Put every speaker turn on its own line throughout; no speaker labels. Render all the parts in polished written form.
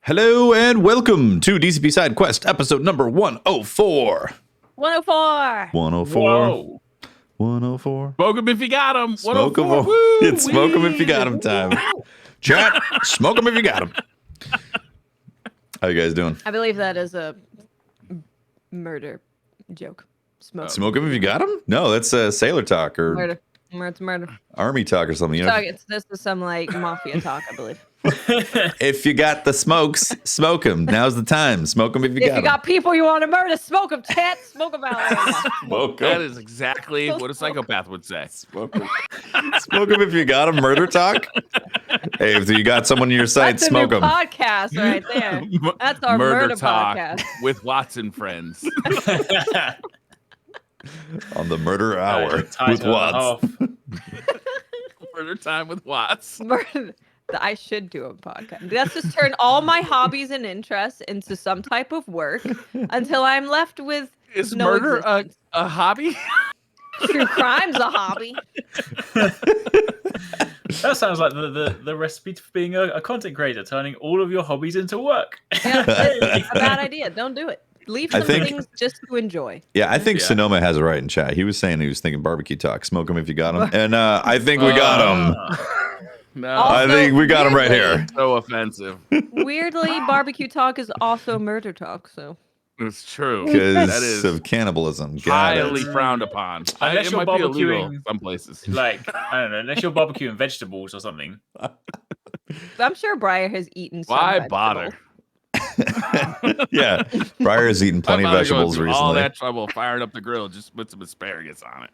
Hello and welcome to DCP SideQuest, episode number 104.
104.
104.
Whoa.
104.
Smoke 'em if you got 'em.
Smoke 'em. It's smoke 'em if you got 'em time. Chat, smoke 'em if you got 'em. How you guys doing?
I believe that is a murder joke.
Smoke 'em if you got 'em? No, that's sailor talk or
Murder. It's murder.
army talk or something. You know?
This is some like mafia talk, I believe.
If you got the smokes, smoke 'em. Now's the time. Smoke 'em if you got 'em.
If you got people you want to murder, smoke them, chat. Smoke them out.
Smoke 'em.
That is exactly what a psychopath would say.
Smoke 'em. Smoke 'em if you got 'em. Murder talk. Hey, if you got someone in your site,
That's
smoke
a new
'em.
podcast right there. That's our murder
talk
podcast.
with Watson friends.
On the murder hour with
Oh.
Watts.
Murder time with Watts.
Murder. I should do a podcast. Let's just turn all my hobbies and interests into some type of work until I'm left with
Is
no
murder
existence.
a hobby?
True crime's a hobby.
That sounds like the recipe for being a content creator, turning all of your hobbies into work.
Yeah, it's a bad idea. Don't do it. Leave some things just to enjoy.
Yeah, I think Sonoma has it right in chat. He was saying he was thinking barbecue talk. Smoke 'em if you got 'em. And I think we got him.
No.
Also,
I think we got him right here.
So offensive.
Weirdly, barbecue talk is also murder talk. So
It's true.
Because
That is
of cannibalism. Got
highly
it.
frowned upon.
Unless
It
you're
might be illegal
barbecuing-
in some places.
Like, I don't know, unless you're barbecuing vegetables or something.
I'm sure Briar has eaten. Some
Why
vegetables.
bother?
Yeah, Briar has eaten plenty of
Why bother going
vegetables
through
recently.
all that trouble firing up the grill, just put some asparagus on it.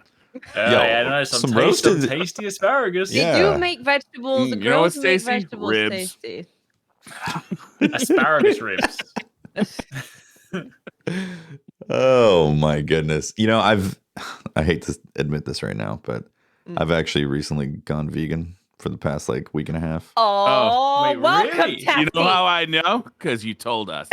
Yeah, no, some
roasted-
tasty asparagus.
They
Yeah.
do make vegetables.
You know what's
Grills make
tasty?
vegetables
Ribs.
tasty.
Asparagus ribs.
Oh my goodness. You know, I hate to admit this right now, but I've actually recently gone vegan for the past like week and a half.
Oh,
wait,
welcome,
really?
Taffy.
You know how I know? Because you told us.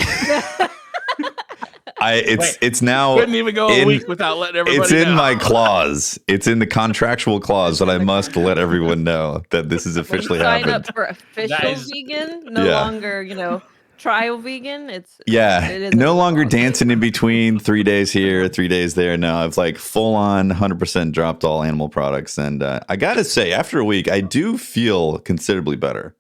It's now
Couldn't even go a
in-
week without letting everybody
it's in
know.
my clause. It's in the contractual clause that I must let everyone know that this has officially
Sign
happened.
up for official
That is-
vegan. No
Yeah.
longer, trial vegan. It
Yeah,
is
no
a
longer
clause.
dancing in between 3 days here, 3 days there. No, I've like full on 100% dropped all animal products. And I got to say, after a week, I do feel considerably better,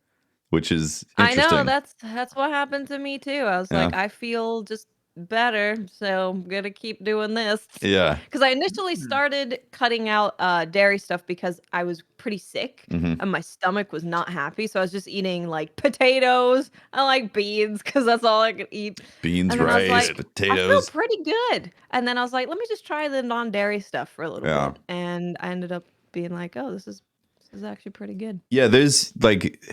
which is
I
interesting.
know that's what happened to me too. I was
Yeah.
like, I feel just better, so I'm gonna keep doing this.
Yeah.
Because I initially started cutting out dairy stuff because I was pretty sick
Mhm.
and my stomach was not happy. So I was just eating like potatoes. I like beans because that's all I could eat.
Beans,
And then I was
rice,
like, I feel
potatoes.
pretty good. And then I was like, let me just try the non-dairy stuff for a little
Yeah.
bit. And I ended up being like, oh, this is actually pretty good.
Yeah, there's like,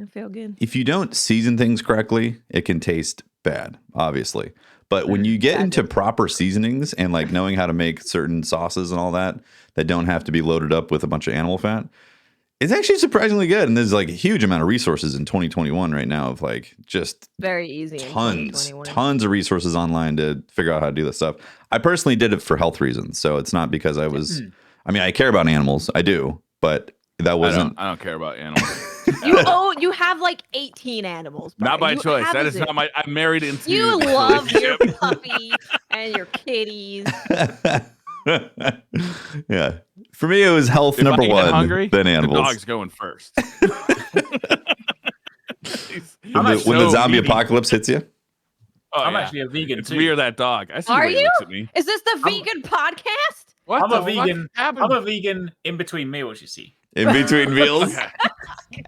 I feel good.
if you don't season things correctly, it can taste bad, obviously. But when you get into proper seasonings and like knowing how to make certain sauces and all that don't have to be loaded up with a bunch of animal fat, it's actually surprisingly good. And there's like a huge amount of resources in 2021 right now of like just
Very easy. in
tons
2021.
of resources online to figure out how to do this stuff. I personally did it for health reasons. So it's not because I was, I mean, I care about animals. I do, but that wasn't.
I don't care about animals.
You have like 18 animals.
Not by
Brian. You
choice.
have
That is
it.
not my. I'm married into.
You
this
love your
relationship.
puppy and your kitties.
Yeah. For me, it was health
If
number
I get
one,
hungry,
then
the
animals.
dog's going first.
When the zombie apocalypse hits you.
Oh,
I'm
yeah.
actually a vegan
It's
too.
me or that dog. I see
Are
the way he
you?
looks at me.
Is this the vegan podcast?
What
I'm
the
a vegan.
fuck happened?
I'm a vegan in between meals, you see.
In between meals.
Okay.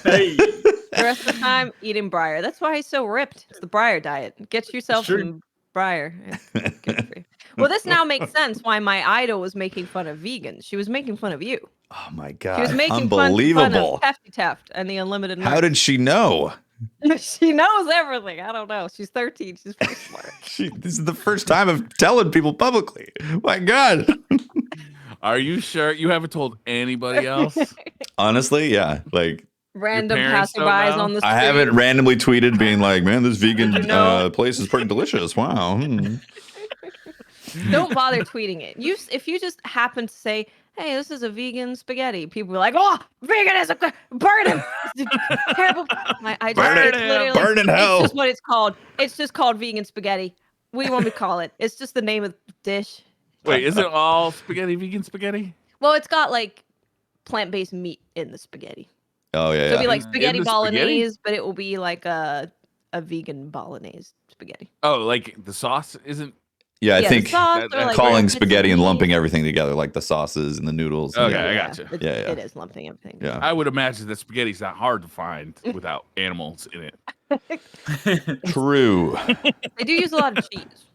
Hey.
The rest of the time, eating Briar. That's why he's so ripped. It's the Briar diet. Get yourself
true.
some Briar. It's good for you. Well, this now makes sense why my idol was making fun of vegans. She was making fun of you.
Oh my
She was
God.
making fun
Unbelievable.
of Tefty Teft and the Unlimited
How
Knife.
did she know?
She knows everything. I don't know. She's 13. She's pretty smart.
This is the first time of telling people publicly. My God.
Are you sure you haven't told anybody else?
Honestly, yeah. Like,
Random
parents don't
passerbys
know?
on the street.
I haven't randomly tweeted being like, man, this vegan
You know?
place is pretty delicious. Wow.
Don't bother tweeting it. If you just happen to say, hey, this is a vegan spaghetti. People were like, oh, veganism, burn him. Terrible.
Burn in hell.
It's just what it's called. It's just called vegan spaghetti. What do you want me to call it? It's just the name of the dish.
Wait, is it all spaghetti vegan spaghetti?
Well, it's got like plant-based meat in the spaghetti.
Oh yeah,
So it'll be
yeah.
like spaghetti
the spaghetti?
bolognese, but it will be like a vegan bolognese spaghetti.
Oh, like the sauce isn't.
Yeah, I
the
think
sauce
that-
or, like,
calling
bits of
spaghetti and
meat.
lumping everything together, like the sauces and the noodles.
Okay,
yeah.
I gotcha.
Yeah,
Yeah.
It is lumping everything.
Yeah.
I would imagine that spaghetti's not hard to find without animals in it.
True.
They do use a lot of cheese.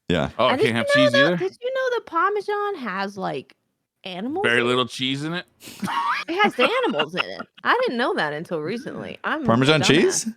Yeah.
Oh, I
And
can't have cheese either.
Did you know the Parmesan has like animals?
Very
in
little cheese in it.
It has animals in it. I didn't know that until recently. I'm
Parmesan
dumbass.
cheese?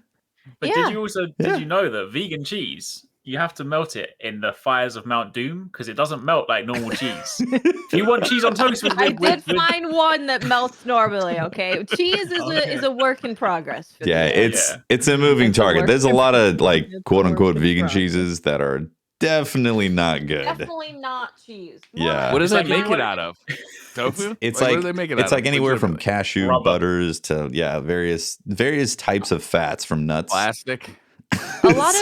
But
Yeah.
did you also did you know that vegan cheese, you have to melt it in the fires of Mount Doom because it doesn't melt like normal cheese. If you want cheese on toast with,
I
with,
did
with,
find one that melts normally. Okay, cheese is a work in progress. For
Yeah,
me.
it's a moving
It's a
target.
work
There's a
in-
lot of like
it's a
quote unquote
work in
vegan
progress.
cheeses that are definitely not good.
Definitely not cheese.
Yeah.
What does
It's
they
like
make
you
it
know-
out of? Tofu?
It's
what
like
do they make it
it's
out
like
of?
anywhere from
Legitimately.
cashew
Rubber.
butters to various types of fats from nuts.
Plastic.
A lot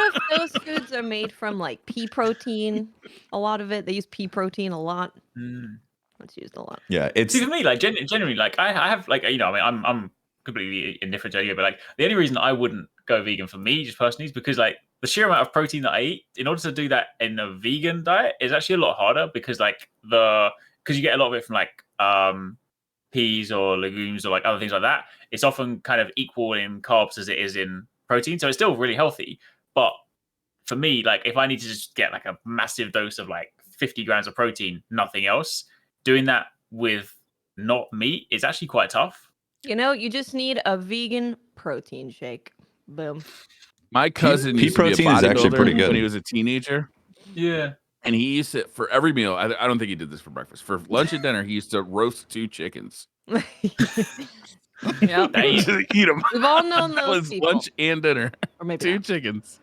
of those foods are made from like pea protein. A lot of it, they use pea protein a lot.
Mm.
It's used a lot.
Yeah, it's
See, for me, like generally, like I have like I mean, I'm completely indifferent to it, but like the only reason I wouldn't go vegan for me, just personally, is because like the sheer amount of protein that I eat, in order to do that in a vegan diet, is actually a lot harder because you get a lot of it from like peas or legumes or like other things like that. It's often kind of equal in carbs as it is in protein, so it's still really healthy. But for me, like if I need to just get like a massive dose of like 50 grams of protein, nothing else, doing that with not meat is actually quite tough.
You know, you just need a vegan protein shake. Boom.
My cousin
pea
used to be a
protein is actually
bodybuilder
pretty good.
when he was a teenager.
Yeah.
And he used to, for every meal, I don't think he did this for breakfast. For lunch and dinner, he used to roast 2 chickens.
Yep.
He used to eat them.
We've all known
That
those
was
people.
lunch and dinner.
Or maybe
2
not.
chickens.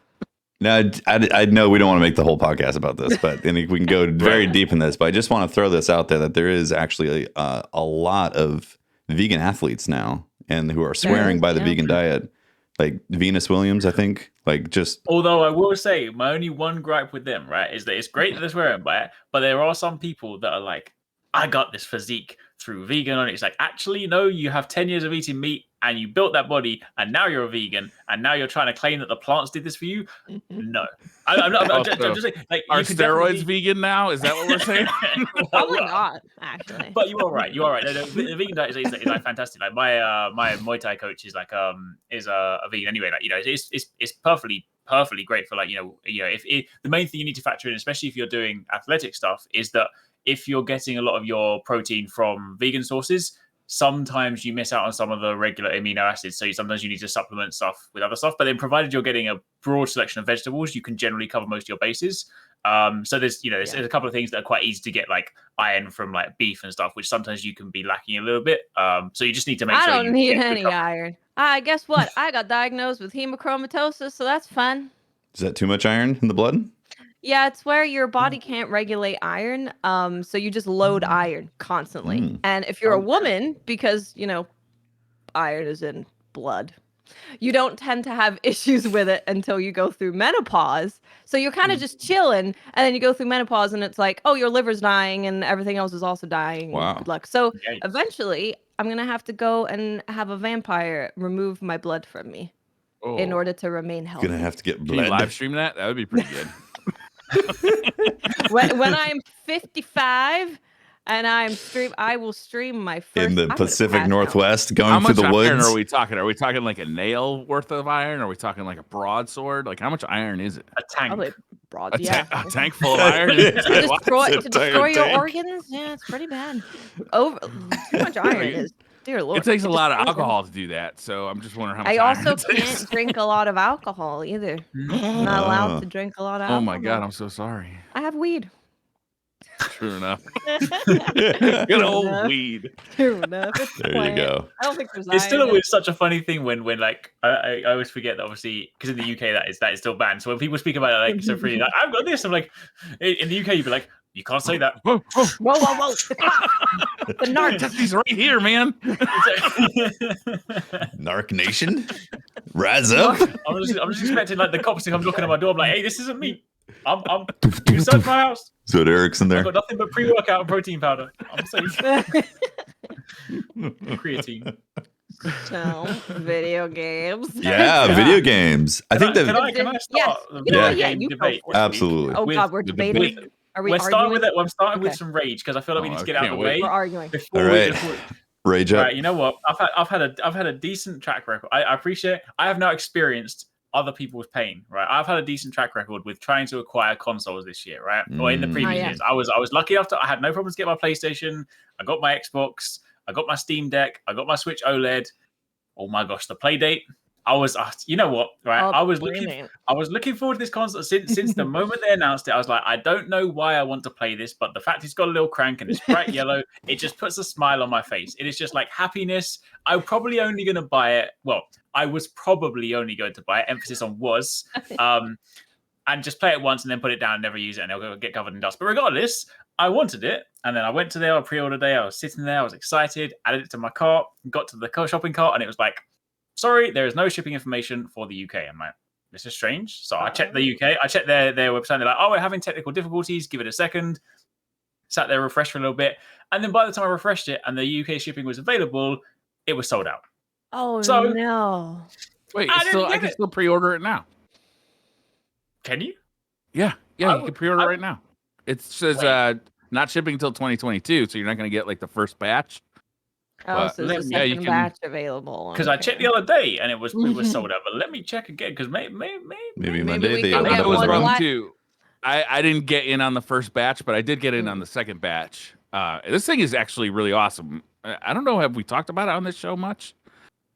now I know we don't want to make the whole podcast about this, but I think we can go very deep in this. But I just want to throw this out there that there is actually a lot of vegan athletes now, and who are swearing
is,
by the
yeah.
vegan diet, like Venus Williams, I think, like just
Although I will say, my only one gripe with them, right, is that it's great that they're swearing by it, but there are some people that are like, I got this physique through vegan, and it's like, actually, no, you have 10 years of eating meat and you built that body, and now you're a vegan, and now you're trying to claim that the plants did this for you. No, I'm just saying, like,
Are
you could
steroids
definitely-
vegan now? Is that what we're saying?
Probably not, actually.
But you are right. You are right. No, the vegan diet is like fantastic. Like my Muay Thai coach is like a vegan anyway. Like, you know, it's perfectly great for like if the main thing you need to factor in, especially if you're doing athletic stuff, is that if you're getting a lot of your protein from vegan sources, sometimes you miss out on some of the regular amino acids. So sometimes you need to supplement stuff with other stuff. But then, provided you're getting a broad selection of vegetables, you can generally cover most of your bases. So there's there's a couple of things that are quite easy to get, like iron from like beef and stuff, which sometimes you can be lacking a little bit. So you just need to make
I
sure
don't
you
need
get good
any
coverage.
iron. Guess what? I got diagnosed with hemochromatosis, so that's fun.
is that too much iron in the blood?
Yeah, it's where your body can't regulate iron. So you just load iron constantly.
Mm.
And if you're a
Okay.
woman, because iron is in blood, you don't tend to have issues with it until you go through menopause. So you're kind of just chilling, and then you go through menopause, and it's like, oh, your liver's dying, and everything else is also dying.
Wow.
Good luck. So
Yikes.
eventually, I'm gonna have to go and have a vampire remove my blood from me in
Oh.
order to remain healthy.
Gonna have to get
Can you
bled.
live stream that? That would be pretty good.
when I'm 55 and I will stream my first
in the
I'm gonna
Pacific
pass out.
Northwest, going
How
through
much
the
iron
woods.
are we talking? Are we talking like a nail worth of iron? Are we talking like a broadsword? Like how much iron is it?
A tank.
Probably broad.
A,
Yeah.
a tank full of iron?
Yeah.
To destroy,
It's
to
a tire
destroy your
tank.
organs, yeah, it's pretty bad. Too much iron is, dear lord.
It takes a lot of
destroys them.
alcohol to do that, so I'm just wondering how much
I
iron
also
it takes.
can't drink a lot of alcohol either. I'm not allowed to drink a lot of
Oh
alcohol.
my god, I'm so sorry.
I have weed.
True enough.
There
Good old
enough.
weed.
True enough. It's
you
plant.
go.
I don't think there's
It's still
iron in it.
always such a funny thing when like I always forget that, obviously, because in the UK that is still banned. So when people speak about it like so freely, like I've got this, I'm like, in the UK you'd be like, You can't say that.
Whoa, whoa, whoa! The narc.
He's right here, man.
Narc Nation, rise up.
I'm just expecting like the cops to come knocking on my door. I'm like, hey, this isn't me. I'm you search my house.
So Eric's in
I've
there.
got nothing but pre-workout and protein powder. I'm safe. Creatine.
So, video games.
Yeah, video games. I think
Can
that
I start?
Yes.
the
You know what?
video
Yeah,
game
you go
debate
for it.
this week?
absolutely.
Oh
With-
God, we're
with the
debating.
big-
Are we
We're starting
arguing?
with it. I'm starting with
Okay.
some rage because I feel like we
Oh,
need to
I
get out of
can't
the
wait.
way.
We're arguing.
Before
All right.
before-
Rage up.
Right, you know what? I've had a decent track record. I appreciate. I have now experienced other people's pain. Right, I've had a decent track record with trying to acquire consoles this year. Right, or in the previous
yeah.
years, I was lucky enough to. I had no problems to get my PlayStation. I got my Xbox. I got my Steam Deck. I got my Switch OLED. Oh my gosh, the Playdate. I was, you know what? Right,
Oh,
I was looking forward to this console since the moment they announced it. I was like, I don't know why I want to play this, but the fact it's got a little crank and it's bright yellow, it just puts a smile on my face. It is just like happiness. I'm probably only going to buy it. Well, I was probably only going to buy it. Emphasis on was. And just play it once and then put it down and never use it, and it'll get covered in dust. But regardless, I wanted it, and then I went to there on pre-order day. I was sitting there, I was excited, added it to my cart, got to the shopping cart, and it was like, sorry, there is no shipping information for the UK. I'm like, this is strange. So I checked the UK. I checked their website. They're like, oh, we're having technical difficulties. Give it a second. Sat there, refreshed for a little bit. And then by the time I refreshed it and the UK shipping was available, it was sold out.
Oh,
So-
no.
Wait,
I didn't
I
get
can
it.
still pre-order it now.
Can you?
Yeah,
I
you
would-
can pre-order
I-
right now. It says
Wait.
not shipping until 2022, so you're not going to get like the first batch.
Oh,
But-
so there's a
Yeah, you
second
can-
batch available.
Because I
Okay.
checked the other day and it was sold out. But let me check again because
Maybe
Maybe
Monday
we
they
can
opened
get
That
up
was
one
as well.
wrong
lot-
too. I didn't get in on the first batch, but I did get in on the second batch. This thing is actually really awesome. I don't know, have we talked about it on this show much?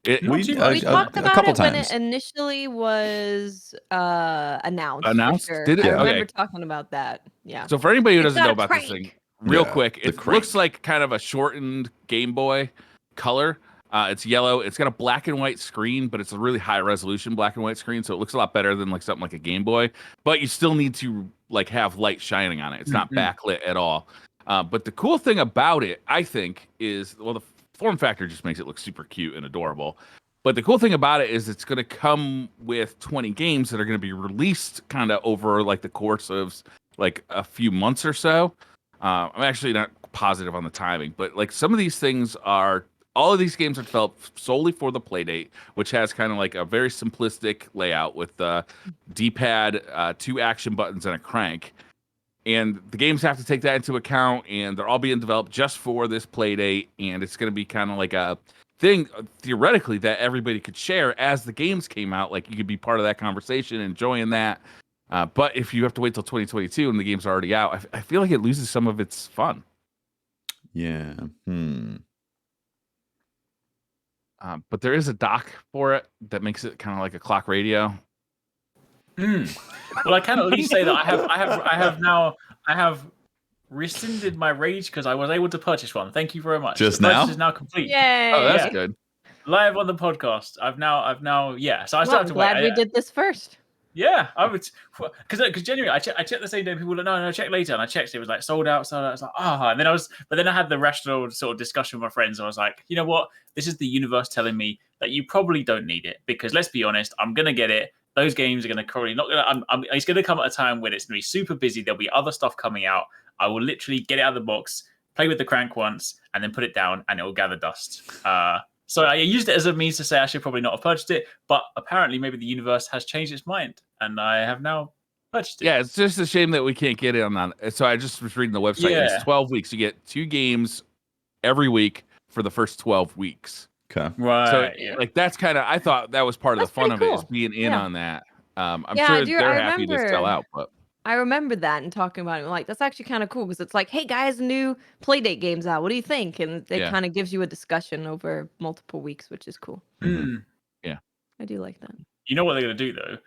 We
We talked
a
about
couple
it when
times.
it initially was announced. for
Announced?
Sure.
Did it?
I
Okay.
remember talking about that. Yeah.
So for anybody who
It's
doesn't
got
know
a
about this
crank.
thing, real
Yeah,
quick,
the
it
crank.
looks like kind of a shortened Game Boy color. It's yellow. It's got a black and white screen, but it's a really high resolution black and white screen, so it looks a lot better than like something like a Game Boy. But you still need to like have light shining on it. It's not backlit at all. But the cool thing about it, I think, is the form factor just makes it look super cute and adorable. But the cool thing about it is it's going to come with 20 games that are going to be released kind of over like the course of like a few months or so. I'm actually not positive on the timing, but like some of these things are, all of these games are developed solely for the Playdate, which has kind of like a very simplistic layout with the D-pad, 2 action buttons, and a crank. And the games have to take that into account, and they're all being developed just for this Playdate, and it's going to be kind of like a thing, theoretically, that everybody could share as the games came out. Like, you could be part of that conversation, enjoying that. But if you have to wait till 2022 and the game's already out, I feel like it loses some of its fun.
Yeah.
But there is a dock for it that makes it kind of like a clock radio.
Well, I can at least say that I have rescinded my rage because I was able to purchase one. Thank you very much.
Just
the
now?
purchase is now complete.
Yay.
Oh, that's
Yeah.
good.
Live on the podcast. I've now yeah. So I still
Well,
have
I'm
to
glad
wait.
we did this first.
Yeah, I would, because genuinely, I checked the same day. People were like, no, check later, and I checked. It was like sold out. I was like, and then I had the rational sort of discussion with my friends. And I was like, you know what? This is the universe telling me that you probably don't need it because let's be honest, I'm gonna get it. Those games are gonna probably not gonna. It's gonna come at a time when it's gonna be super busy. There'll be other stuff coming out. I will literally get it out of the box, play with the crank once, and then put it down, and it will gather dust. So I used it as a means to say I should probably not have purchased it, but apparently maybe the universe has changed its mind, and I have now purchased it.
Yeah, it's just a shame that we can't get it on. So I just was reading the website.
Yeah.
It's 12 weeks. You get 2 games every week for the first 12 weeks.
Okay.
Right.
So
yeah.
like that's kind of, I thought that was part of
That's
the fun
pretty
of it is
cool.
being in
Yeah.
on that. I'm
Yeah,
sure
dude,
they're
I
happy to sell
remember-
out, but
I remember that and talking about it. Like, that's actually kind of cool because it's like, hey guys, new Playdate games out. What do you think? And it
Yeah.
kind of gives you a discussion over multiple weeks, which is cool.
Mm.
I do like that.
You know what they're gonna do though?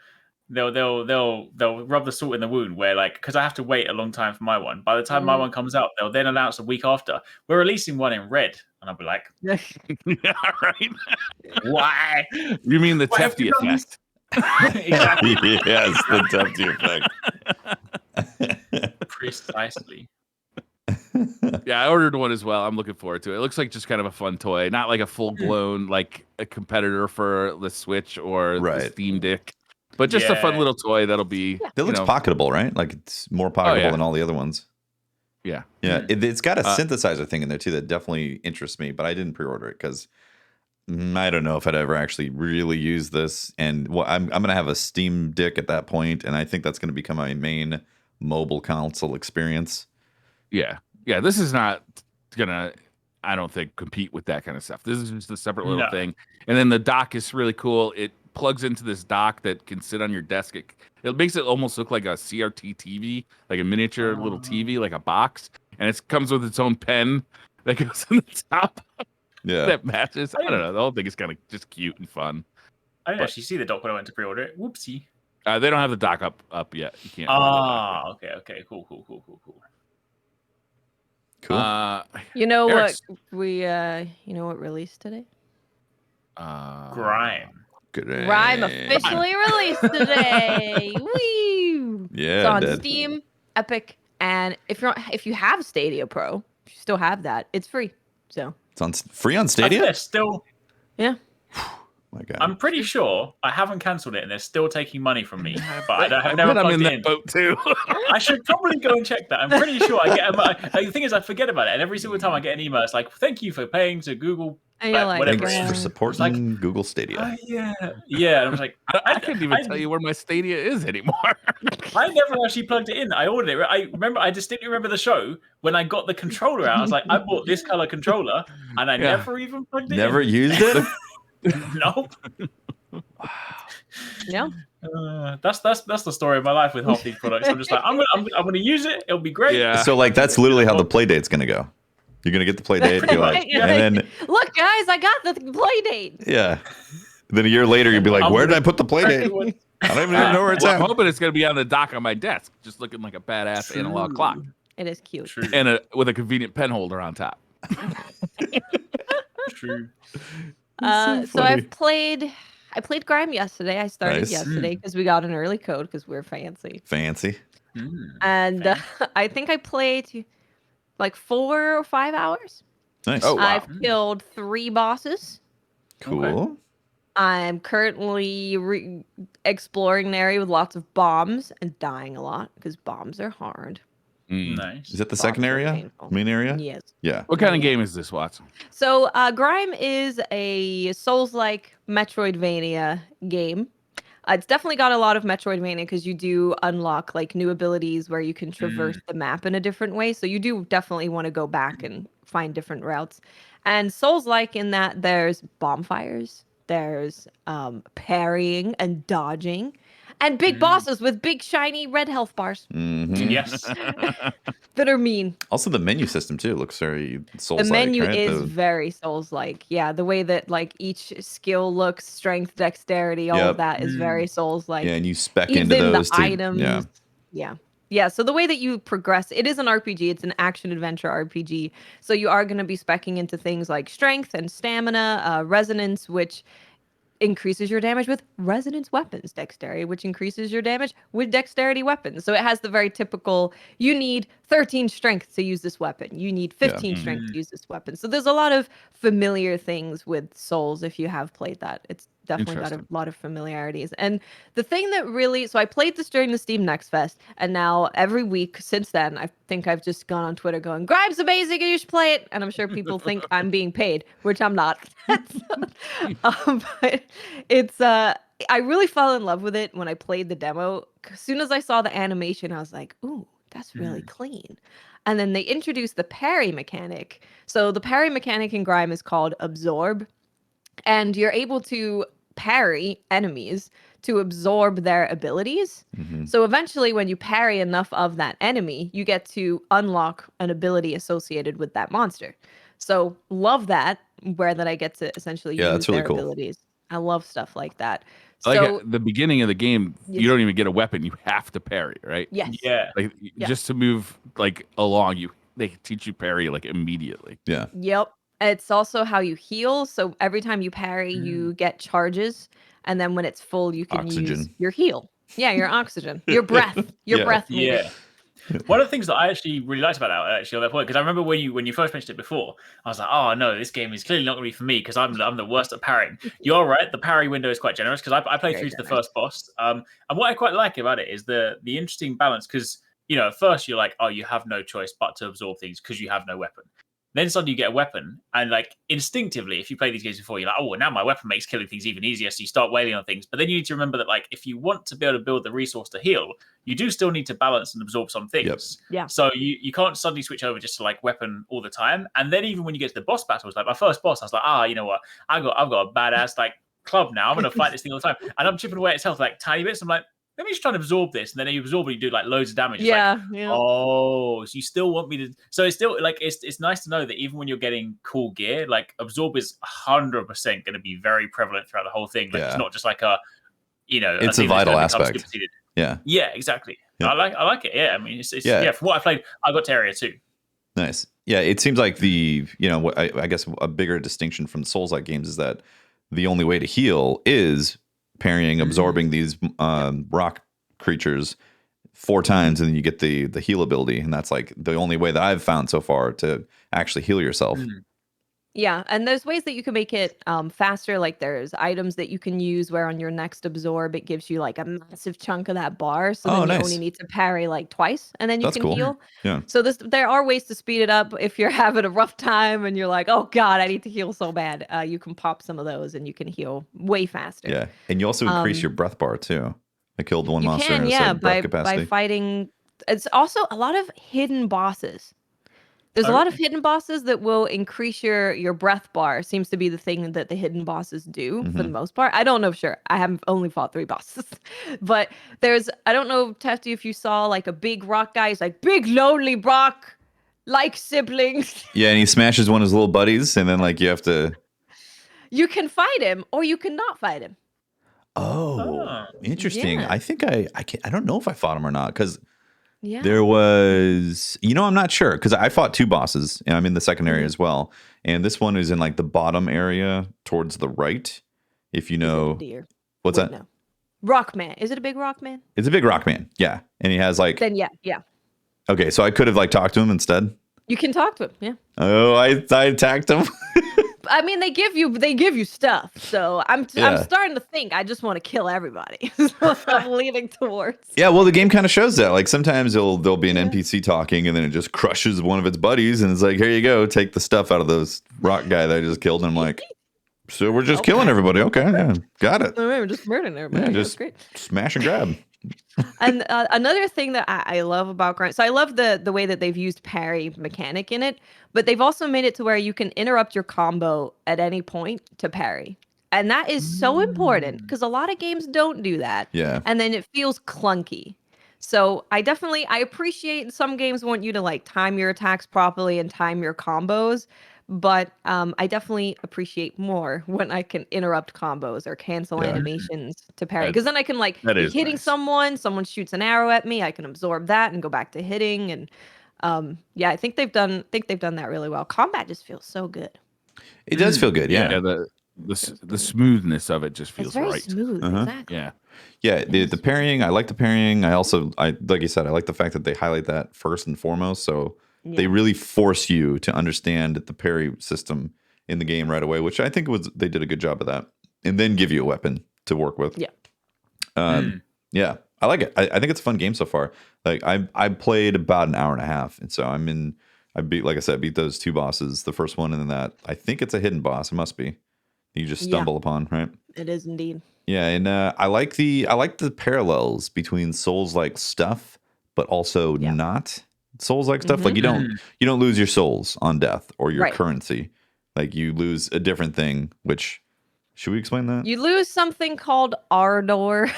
They'll rub the salt in the wound where like because I have to wait a long time for my one. By the time my one comes out, they'll then announce a week after we're releasing one in red, and I'll be like,
yeah, right.
why?
You mean the
Why have
Tefty
you done this?
effect?
Exactly.
Yes, the Tefty effect.
Precisely.
Yeah, I ordered one as well. I'm looking forward to it. It looks like just kind of a fun toy, not like a full blown like a competitor for the Switch or the
Right.
Steam Deck, but just a fun
Yeah.
little toy that'll be.
That looks pocketable, right? Like it's more pocketable
yeah.
than all the other ones.
Yeah.
Yeah, it's got a synthesizer thing in there too that definitely interests me, but I didn't pre-order it because I don't know if I'd ever actually really use this. And I'm gonna have a Steam Deck at that point, and I think that's gonna become my main mobile console experience.
Yeah. Yeah. This is not gonna, I don't think, compete with that kind of stuff. This is just a separate little thing. And then the dock is really cool. It plugs into this dock that can sit on your desk. It makes it almost look like a CRT TV, like a miniature little TV, like a box. And it comes with its own pen that goes on the top.
Yeah.
That matches. I don't know. The whole thing is kind of just cute and fun.
I didn't actually see the dock when I went to pre-order it. Whoopsie.
They don't have the dock up yet. You can't.
Okay. Cool.
Cool.
You know
Eric's-
what you know what released today?
Grime.
Great.
Grime officially released today. Woo!
Yeah,
It's on
it did.
Steam, Epic, and if you have Stadia Pro, if you still have that, it's free. So
It's on free on
I think
Stadia.
they're still.
yeah.
My God.
I'm pretty sure I haven't cancelled it, and they're still taking money from me. But I've never
I'm
plugged
in
it
that
in.
boat too.
I should probably go and check that. I'm pretty sure I get. The thing is, I forget about it, and every single time I get an email, it's like, "Thank you for paying to Google."
And you're like,
whatever
Thanks
it
for
is.
supporting Google Stadia.
Yeah. And I was like,
I couldn't even tell you where my Stadia is anymore.
I never actually plugged it in. I ordered it. I distinctly remember the show when I got the controller out. I was like, I bought this color controller, and I never even plugged it
Never
in.
used it.
Nope.
no.
That's the story of my life with half these products. I'm just like, I'm gonna use it. It'll be great.
Yeah.
So like that's literally how the play date's gonna go. You're gonna get the play date, be like,
Right,
and then
Look, guys, I got the play date.
yeah. Then a year later, you'd be like, where did I put the play date? I don't even know where it's
Well, I'm
at.
hoping it's gonna be on the dock on my desk, just looking like a badass analog clock,
It is cute.
True.
and with a convenient pen holder on top.
True.
So
funny.
I played Grime yesterday. I started
Nice.
yesterday because we got an early code because we're fancy.
Fancy.
And I think I played like 4 or 5 hours.
Nice.
Oh, wow.
I've killed 3 bosses.
Cool.
I'm currently exploring an area with lots of bombs and dying a lot because bombs are hard.
Nice.
Is that the
Bombs
second
are
area?
painful.
Main area?
Yes.
Yeah.
What kind of game is this, Watson?
So Grime is a Souls-like Metroidvania game. It's definitely got a lot of Metroidvania because you do unlock like new abilities where you can traverse the map in a different way. So you do definitely want to go back and find different routes. And Souls-like in that there's bonfires, there's parrying and dodging, and big bosses with big shiny red health bars
Mhm.
Yes.
that are mean.
Also, the menu system too looks very Souls-like.
The menu
right?
is very Souls-like. Yeah, the way that like each skill looks, strength, dexterity, all
Yep.
of that is very Souls-like.
Yeah, and you spec
Even
into those
the
too.
items.
Yeah.
Yeah. So the way that you progress, it is an RPG. It's an action adventure RPG. So you are going to be specking into things like strength and stamina, resonance, which increases your damage with resonance weapons, dexterity, which increases your damage with dexterity weapons. So it has the very typical, you need 13 strength to use this weapon. You need 15 strength to use this weapon. So there's a lot of familiar things with Souls if you have played that. It's definitely got a
Interesting.
lot of familiarities. And the thing that really, so I played this during the Steam Next Fest, and now every week since then, I think I've just gone on Twitter going, Grime's amazing and you should play it. And I'm sure people think I'm being paid, which I'm not. But it's, I really fell in love with it when I played the demo. As soon as I saw the animation, I was like, ooh, that's really clean. And then they introduced the parry mechanic. So the parry mechanic in Grime is called Absorb. And you're able to parry enemies to absorb their abilities. So eventually, when you parry enough of that enemy, you get to unlock an ability associated with that monster. So love that, where that I get to essentially use
that's really
their
cool.
abilities. I love stuff like that.
Like
So
at the beginning of the game,
Yes.
you don't even get a weapon; you have to parry, right?
yes,
Yeah.
Like
Yeah.
just to move like along, they teach you parry like immediately.
Yeah.
yep. It's also how you heal. So every time you parry, you get charges, and then when it's full, you can use
Oxygen.
your heal. Yeah, your oxygen, your breath, your
Yeah.
breath. Maybe.
Yeah. One of the things that I actually really liked about that, actually, on that point, because I remember when you first mentioned it before, I was like, oh no, this game is clearly not going to be for me because I'm the worst at parrying. You're right, the parry window is quite generous because I played
Very
through to the
generous.
first boss. And what I quite like about it is the interesting balance because at first you're like, oh, you have no choice but to absorb things because you have no weapon. Then suddenly you get a weapon, and like instinctively, if you play these games before, you're like, oh, well, now my weapon makes killing things even easier. So you start wailing on things. But then you need to remember that, like, if you want to be able to build the resource to heal, you do still need to balance and absorb some things.
Yep.
Yeah.
So you can't suddenly switch over just to like weapon all the time. And then even when you get to the boss battles, like my first boss, I was like, you know what? I've got a badass like club now. I'm gonna fight this thing all the time, and I'm chipping away at its health like tiny bits. I'm like, let me just try and absorb this, and then you absorb and you do like loads of damage. It's like, oh, so you still want me to? So it's still like it's nice to know that even when you're getting cool gear, like absorb is 100% going to be very prevalent throughout the whole thing. Like it's not just like
it's a vital aspect. Yeah,
exactly.
Yep.
I like it. Yeah, I mean, it's from what I played, I got to area 2.
Nice. Yeah, it seems like I guess a bigger distinction from Souls-like games is that the only way to heal is parrying, absorbing these rock creatures 4 times, and then you get the heal ability, and that's like the only way that I've found so far to actually heal yourself.
Yeah, and there's ways that you can make it faster. Like there's items that you can use where on your next absorb it gives you like a massive chunk of that bar. So then you only need to parry like twice, and then you can heal.
Yeah.
So there are ways to speed it up if you're having a rough time and you're like, oh god, I need to heal so bad. You can pop some of those and you can heal way faster.
Yeah, and you also increase your breath bar too. I killed one monster and
by fighting. It's also a lot of hidden bosses. There's a lot of hidden bosses that will increase your breath bar. Seems to be the thing that the hidden bosses do for the most part. I don't know for sure. I haven't only fought 3 bosses. But I don't know, Tefty, if you saw like a big rock guy. He's like, big lonely rock, like siblings.
Yeah, and he smashes one of his little buddies, and then like you have to...
You can fight him or you can not fight him.
Oh, interesting.
Yeah.
I think I don't know if I fought him or not, because
Yeah.
there was, I'm not sure, because I fought 2 bosses, and I'm in the second area as well. And this one is in like the bottom area towards the right. If you know,
deer?
What's that?
No. Rockman. Is it a big Rockman?
It's a big rock man. Yeah, and he has like.
Then yeah.
Okay, so I could have like talked to him instead.
You can talk to him. Yeah.
Oh, I attacked him.
I mean, they give you stuff, so I'm starting to think I just want to kill everybody. So I'm leaning towards.
Yeah, well, the game kind of shows that. Like sometimes there'll be an NPC talking, and then it just crushes one of its buddies, and it's like, here you go, take the stuff out of those rock guy that I just killed. And I'm like, so we're just killing everybody. Okay, yeah, got it.
We're just murdering everybody.
Yeah, just
great.
Smash and grab.
And another thing that I love about Grime, so I love the way that they've used parry mechanic in it, but they've also made it to where you can interrupt your combo at any point to parry. And that is so important because a lot of games don't do that.
Yeah.
And then it feels clunky. So I appreciate some games want you to like time your attacks properly and time your combos. But I definitely appreciate more when I can interrupt combos or cancel animations to parry. Because then I can like be hitting someone shoots an arrow at me, I can absorb that and go back to hitting. And I think they've done that really well. Combat just feels so good.
It does feel good, yeah.
The smoothness of it just feels
it's very
right.
Smooth, exactly.
Yeah.
Yeah, the parrying, I like the parrying. I like you said, I like the fact that they highlight that first and foremost. So they really force you to understand the parry system in the game right away, which I think they did a good job of that. And then give you a weapon to work with.
Yeah.
Yeah, I like it. I think it's a fun game so far. Like I played about an hour and a half, and so I beat those 2 bosses, the first one, and then that I think it's a hidden boss. It must be. You just stumble upon, right?
It is indeed.
Yeah, and I like the parallels between Souls-like stuff, but also not Souls-like stuff. Like you don't lose your souls on death or your currency. Like you lose a different thing. Which should we explain that?
You lose something called ardor.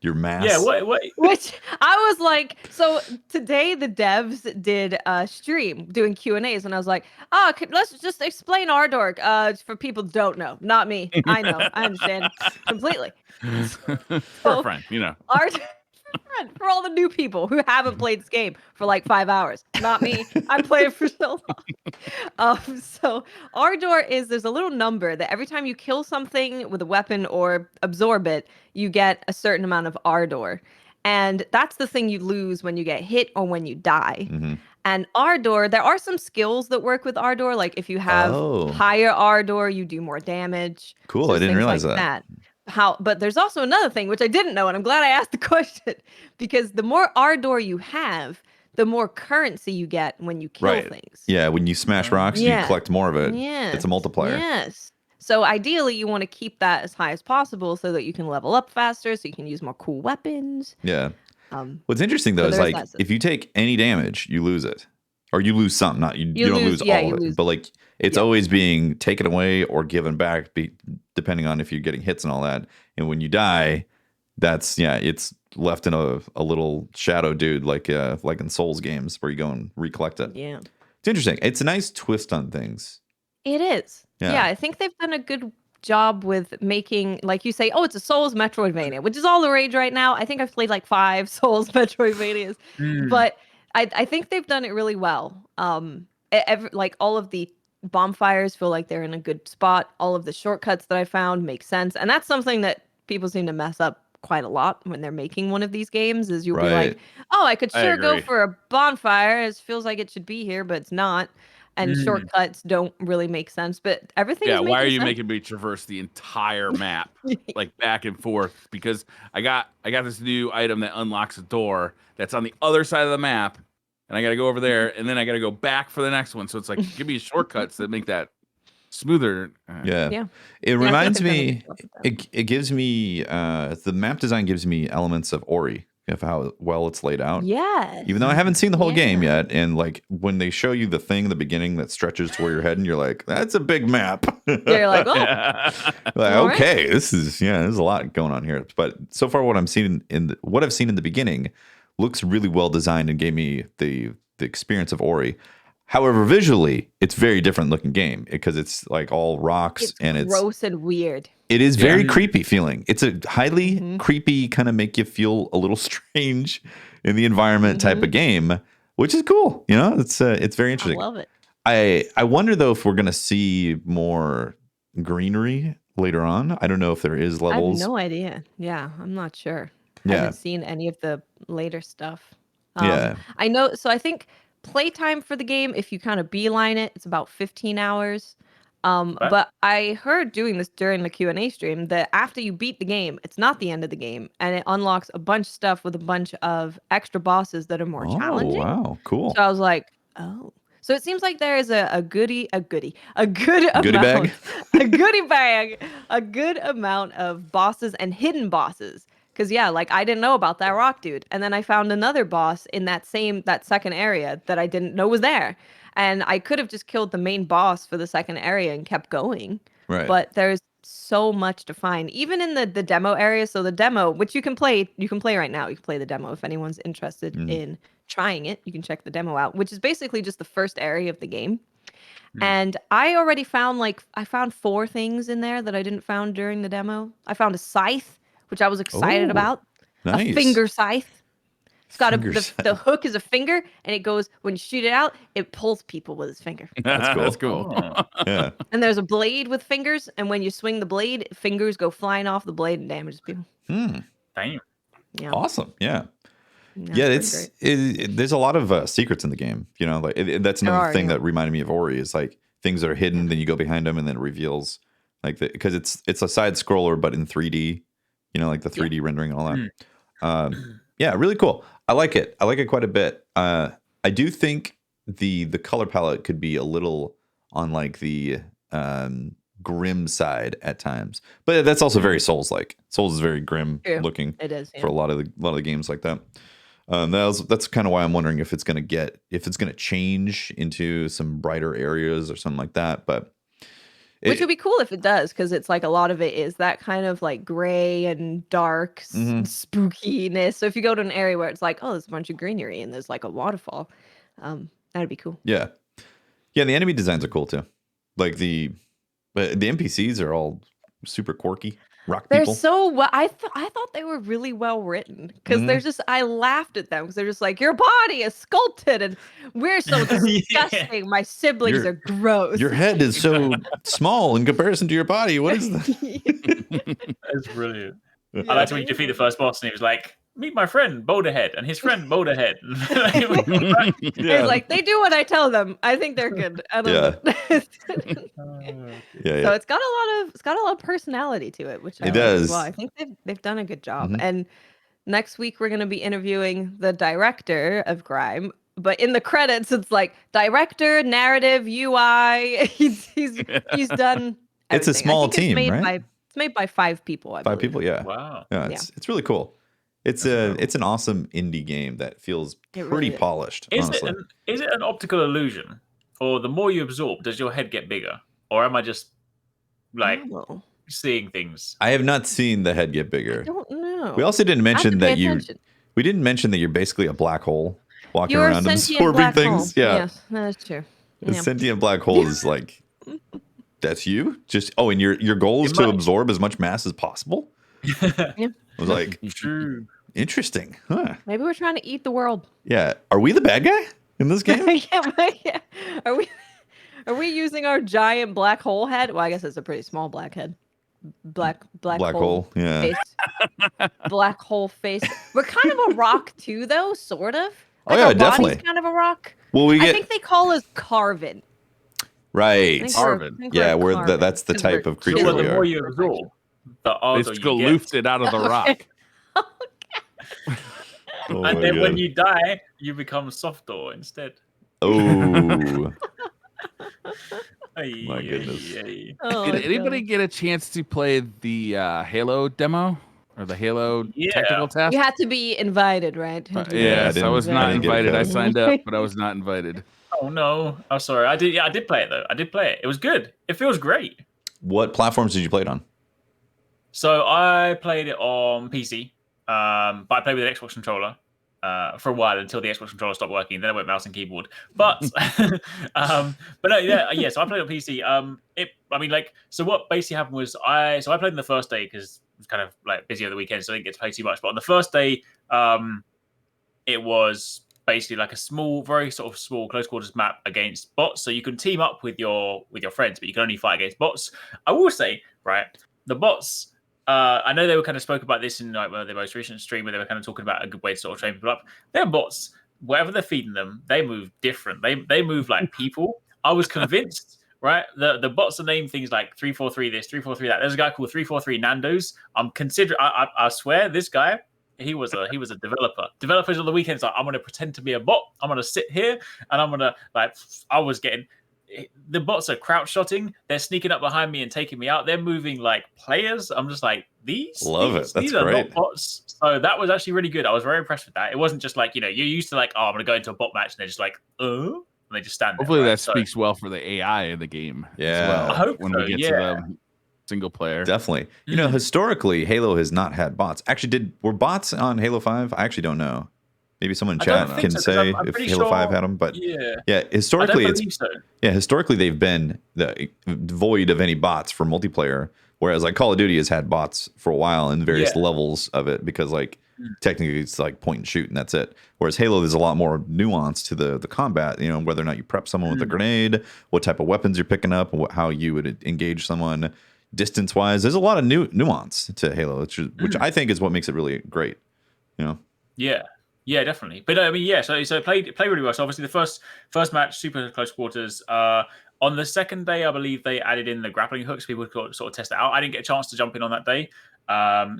Your mass.
Yeah, what?
Which I was like, so today the devs did a stream doing Q&As, and I was like, let's just explain ardor for people who don't know. Not me. I know. I understand completely.
For a friend,
for all the new people who haven't played this game for like 5 hours. Not me. I played it for so long. So ardor there's a little number that every time you kill something with a weapon or absorb it, you get a certain amount of ardor. And that's the thing you lose when you get hit or when you die.
Mm-hmm.
And Ardor, there are some skills that work with Ardor. Like if you have
Oh.
higher Ardor, you do more damage.
Cool.
So
I didn't
things
realize
like
that.
But there's also another thing which I didn't know, and I'm glad I asked the question, because the more Ardor you have, the more currency you get when you kill things.
Yeah, when you smash rocks, you collect more of it. It's a multiplier.
Yes. So ideally, you want to keep that as high as possible so that you can level up faster, so you can use more cool weapons.
Yeah. What's interesting though is like if you take any damage, you lose it, or you lose some. Not you don't lose all of it, but like it's always being taken away or given back, depending on if you're getting hits and all that. And when you die, that's it's left in a little shadow dude, like in Souls games where you go and recollect it.
Yeah,
it's interesting. It's a nice twist on things.
It is. Yeah, I think they've done a good job with making, like you say, it's a Souls Metroidvania, which is all the rage right now. I think I've played like 5 Souls Metroidvanias, but I think they've done it really well. Like all of the bonfires feel like they're in a good spot. All of the shortcuts that I found make sense, and that's something that people seem to mess up quite a lot when they're making one of these games. Is you'll be like, I could sure go for a bonfire. It feels like it should be here, but it's not. And shortcuts don't really make sense, but everything.
Yeah, why are you making me traverse the entire map, like back and forth? Because I got this new item that unlocks a door that's on the other side of the map, and I got to go over there, and then I got to go back for the next one. So it's like, give me shortcuts that make that smoother.
Yeah. It reminds me. It gives me the map design gives me elements of Ori. Of how well it's laid out.
Yeah.
Even though I haven't seen the whole game yet. And like when they show you the thing in the beginning that stretches to where you're heading, you're like, that's a big map.
You're like,
okay, this is there's a lot going on here. But so far what I'm seeing what I've seen in the beginning looks really well designed and gave me the experience of Ori. However, visually, it's very different looking game because it's like all rocks and it's
gross and weird.
It is very creepy feeling. It's a highly creepy kind of make you feel a little strange in the environment type of game, which is cool. It's very interesting.
I love it.
I wonder though if we're gonna see more greenery later on. I don't know if there is levels.
I have no idea. Yeah, I'm not sure. I haven't seen any of the later stuff. I know. So I think playtime for the game, if you kind of beeline it, it's about 15 hours. But I heard doing this during the Q&A stream that after you beat the game, it's not the end of the game, and it unlocks a bunch of stuff with a bunch of extra bosses that are more challenging.
Oh, wow, cool.
So I was like, so it seems like there is a good amount of bosses and hidden bosses. Because like I didn't know about that rock dude, and then I found another boss in that second area that I didn't know was there. And I could have just killed the main boss for the second area and kept going.
Right.
But there's so much to find, even in the demo area. So the demo, which you can play right now. You can play the demo if anyone's interested in trying it. You can check the demo out, which is basically just the first area of the game. And I already found I found 4 things in there that I didn't found during the demo. I found a scythe, which I was excited about.
Nice.
A finger scythe. It's got the hook is a finger, and it goes, when you shoot it out, it pulls people with its finger.
That's cool.
That's cool.
Yeah.
And there's a blade with fingers, and when you swing the blade, fingers go flying off the blade and damages people.
Damn.
Yeah.
Awesome. Yeah. There's a lot of secrets in the game. That's another thing that reminded me of Ori is like things that are hidden, then you go behind them, and then it reveals because it's a side scroller but in 3D. Like the 3D rendering and all that. Yeah, really cool. I like it. I like it quite a bit. I do think the color palette could be a little on like the grim side at times, but that's also very Souls-like. Souls is very grim looking.
It is
for a lot of the games like that. That's kind of why I'm wondering if it's gonna change into some brighter areas or something like that. But
which would be cool if it does, because it's like a lot of it is that kind of like gray and dark spookiness. So if you go to an area where it's like, there's a bunch of greenery and there's like a waterfall, that'd be cool.
Yeah. The enemy designs are cool too. Like the NPCs are all super quirky. Rock people.
They're so well. I thought they were really well written, because they're just. I laughed at them because they're just like, your body is sculpted and we're so disgusting. My siblings are gross.
Your head is so small in comparison to your body. What is that?
That's brilliant. I liked when you defeat the first boss and he was like, meet my friend Boulderhead and his friend Boulderhead.
He's like, they do what I tell them. I think they're good. I don't know.
Yeah.
So it's got a lot of personality to it, which I
It
like
does.
as well. I think they've done a good job.
Mhm.
And next week we're going to be interviewing the director of Grime, but in the credits it's like director, narrative, UI. He's done everything.
It's a small
I think
team,
it's made
right?
It's made by 5 people, I
5
believe.
people, yeah.
Wow.
Yeah, it's really cool. It's an awesome indie game that feels
It
pretty
really is.
polished,
Is
honestly.
it an optical illusion, or the more you absorb, does your head get bigger, or am I just like
Oh,
seeing things?
I have not seen the head get
I
bigger.
don't know.
We also didn't
I have to
mention
pay
that
attention.
we didn't mention that you're basically a black hole walking
You're a
around
sentient
absorbing
black
things.
hole.
Yeah.
Yes, that's true.
A
Yeah.
sentient black hole is like that's you? Just and your goal is
It
to
might-
absorb as much mass as possible? I was like,
True.
interesting. Huh.
Maybe we're trying to eat the world.
Yeah. Are we the bad guy in this game?
Yeah. Are we using our giant black hole head? Well, I guess it's a pretty small black head. Black
hole. Yeah.
face. Black hole face. We're kind of a rock too, though, sort of.
Oh,
Like
yeah,
our
definitely.
body's kind of a rock.
Well, we
I
get
think they call us Carvin.
right.
Carvin.
Yeah, that's the type of creature
Well,
we
the
are.
more you absorb, the harder
It's
you get.
looped it out of the rock.
Oh
And
my
then when
God.
you die, you become softer instead.
Oh.
Ay,
My goodness.
Oh,
Did anybody get a chance to play the Halo demo or the Halo technical test?
You had to be invited, right?
I
Yes, I
didn't-
was
I
not
didn't get
invited. I
code.
signed up, but I was not invited.
Oh no! I'm sorry. I did play it though. I did play it. It was good. It feels great.
What platforms did you play it on?
So I played it on PC, but I played with an Xbox controller for a while until the Xbox controller stopped working. Then I went mouse and keyboard. But but no, yeah. So I played on PC. So what basically happened was I played on the first day because it was kind of like busy over the weekend, so I didn't get to play too much. But on the first day, it was basically like a very sort of small close quarters map against bots. So you can team up with your friends, but you can only fight against bots. I will say, right, the bots. I know they were kind of spoke about this in like one of their most recent stream where they were kind of talking about a good way to sort of train people up. Their bots, whatever they're feeding them, they move different. They move like people. I was convinced, right? The bots are named things like 343 this, 343 that. There's a guy called 343 Nando's. I swear this guy, he was a developer. Developers on the weekends like, I'm gonna pretend to be a bot. I'm gonna sit here and I'm gonna the bots are crouch shotting. They're sneaking up behind me and taking me out. They're moving like players. I'm just like, these
That's
are
great.
not bots. So that was actually really good. I was very impressed with that. It wasn't just like, you're used to like, oh, I'm going to go into a bot match. And they're just like, and they just stand there.
Hopefully
right?
that speaks well for the AI in the game.
Yeah.
As well,
I hope
when
so,
we get to the single player.
Definitely. You know, historically, Halo has not had bots. Actually, were bots on Halo 5? I actually don't know. Maybe someone in
I don't
chat
think
can
so, 'cause
say
I'm
if
pretty
Halo 5
sure-
had them. But
yeah,
historically,
I don't believe so.
historically they've been void of any bots for multiplayer. Whereas like Call of Duty has had bots for a while in various levels of it because like technically it's like point and shoot and that's it. Whereas Halo, there's a lot more nuance to the combat. You know, whether or not you prep someone with a grenade, what type of weapons you're picking up, how you would engage someone distance wise. There's a lot of nuance to Halo, which I think is what makes it really great. You know.
Yeah, definitely. But I mean, yeah. So it played really well. So obviously the first match, super close quarters. On the second day, I believe they added in the grappling hooks. People could sort of test it out. I didn't get a chance to jump in on that day,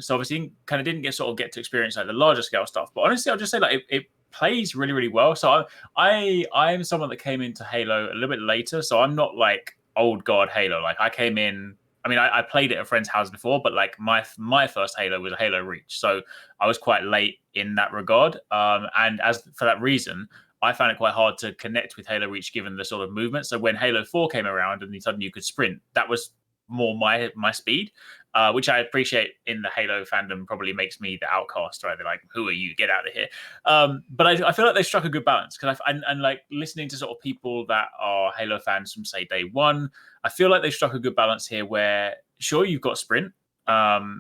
so obviously kind of didn't get to experience like the larger scale stuff. But honestly, I'll just say like it plays really really well. So I'm someone that came into Halo a little bit later, so I'm not like old god Halo. Like I came in. I mean, I played it at a friend's house before, but like my first Halo was a Halo Reach, so I was quite late in that regard. And as for that reason, I found it quite hard to connect with Halo Reach given the sort of movement. So when Halo 4 came around and suddenly you could sprint, that was more my speed, which I appreciate in the Halo fandom probably makes me the outcast, right? They're like, who are you? Get out of here. But I feel like they struck a good balance because and like listening to sort of people that are Halo fans from say day one, I feel like they struck a good balance here where sure you've got sprint,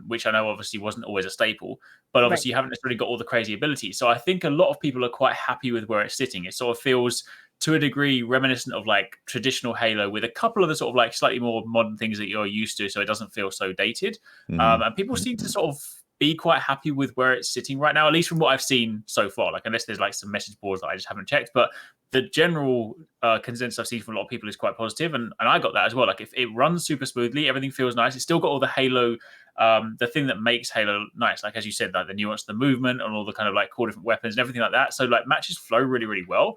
which I know obviously wasn't always a staple, but obviously you haven't necessarily got all the crazy abilities. So I think a lot of people are quite happy with where it's sitting. It sort of feels to a degree reminiscent of like traditional Halo with a couple of the sort of like slightly more modern things that you're used to, so it doesn't feel so dated. And people seem to sort of be quite happy with where it's sitting right now, at least from what I've seen so far. Like, unless there's like some message boards that I just haven't checked, but the general consensus I've seen from a lot of people is quite positive, and I got that as well. Like, if it runs super smoothly, everything feels nice. It's still got all the Halo, the thing that makes Halo nice, like as you said, like the nuance of the movement and all the kind of like cool different weapons and everything like that. So like matches flow really, really well.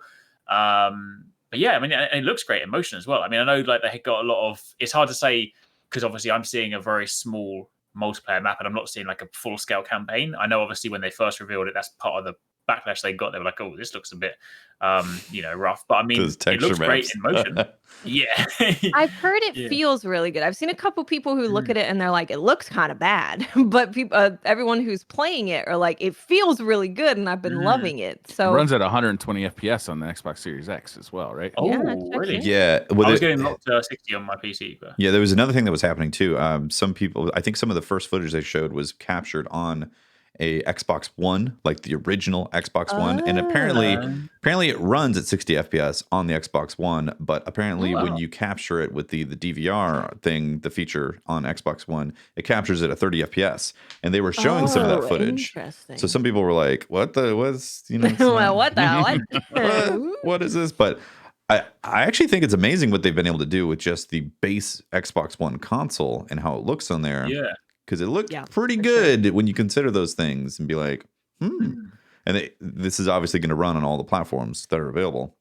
But yeah, I mean, it looks great in motion as well. I mean, I know like they got a lot of. It's hard to say because obviously I'm seeing a very small multiplayer map and I'm not seeing like a full scale campaign. I know obviously when they first revealed it, that's part of the backlash they got. They were like, oh, this looks a bit rough, but I mean, it looks great in motion. Yeah.
I've heard it feels really good. I've seen a couple people who look at it and they're like, it looks kind of bad, but people, everyone who's playing it are like, it feels really good, and I've been loving it. So
it runs at 120 FPS on the Xbox Series X as well, right?
Oh,
Yeah,
really?
Yeah.
I was getting locked to 60 on my PC. But
Yeah, there was another thing that was happening too. Some people, I think some of the first footage they showed was captured on a Xbox One, like the original Xbox One, and apparently it runs at 60 FPS on the Xbox One, but apparently when you capture it with the DVR thing, the feature on Xbox One, it captures it at 30 FPS, and they were showing some of that footage.
Interesting.
So some people were like, "What's
Well, what the hell?
what is this?" But I actually think it's amazing what they've been able to do with just the base Xbox One console and how it looks on there.
yeah.
Because it looked pretty good when you consider those things and be like, And this is obviously going to run on all the platforms that are available.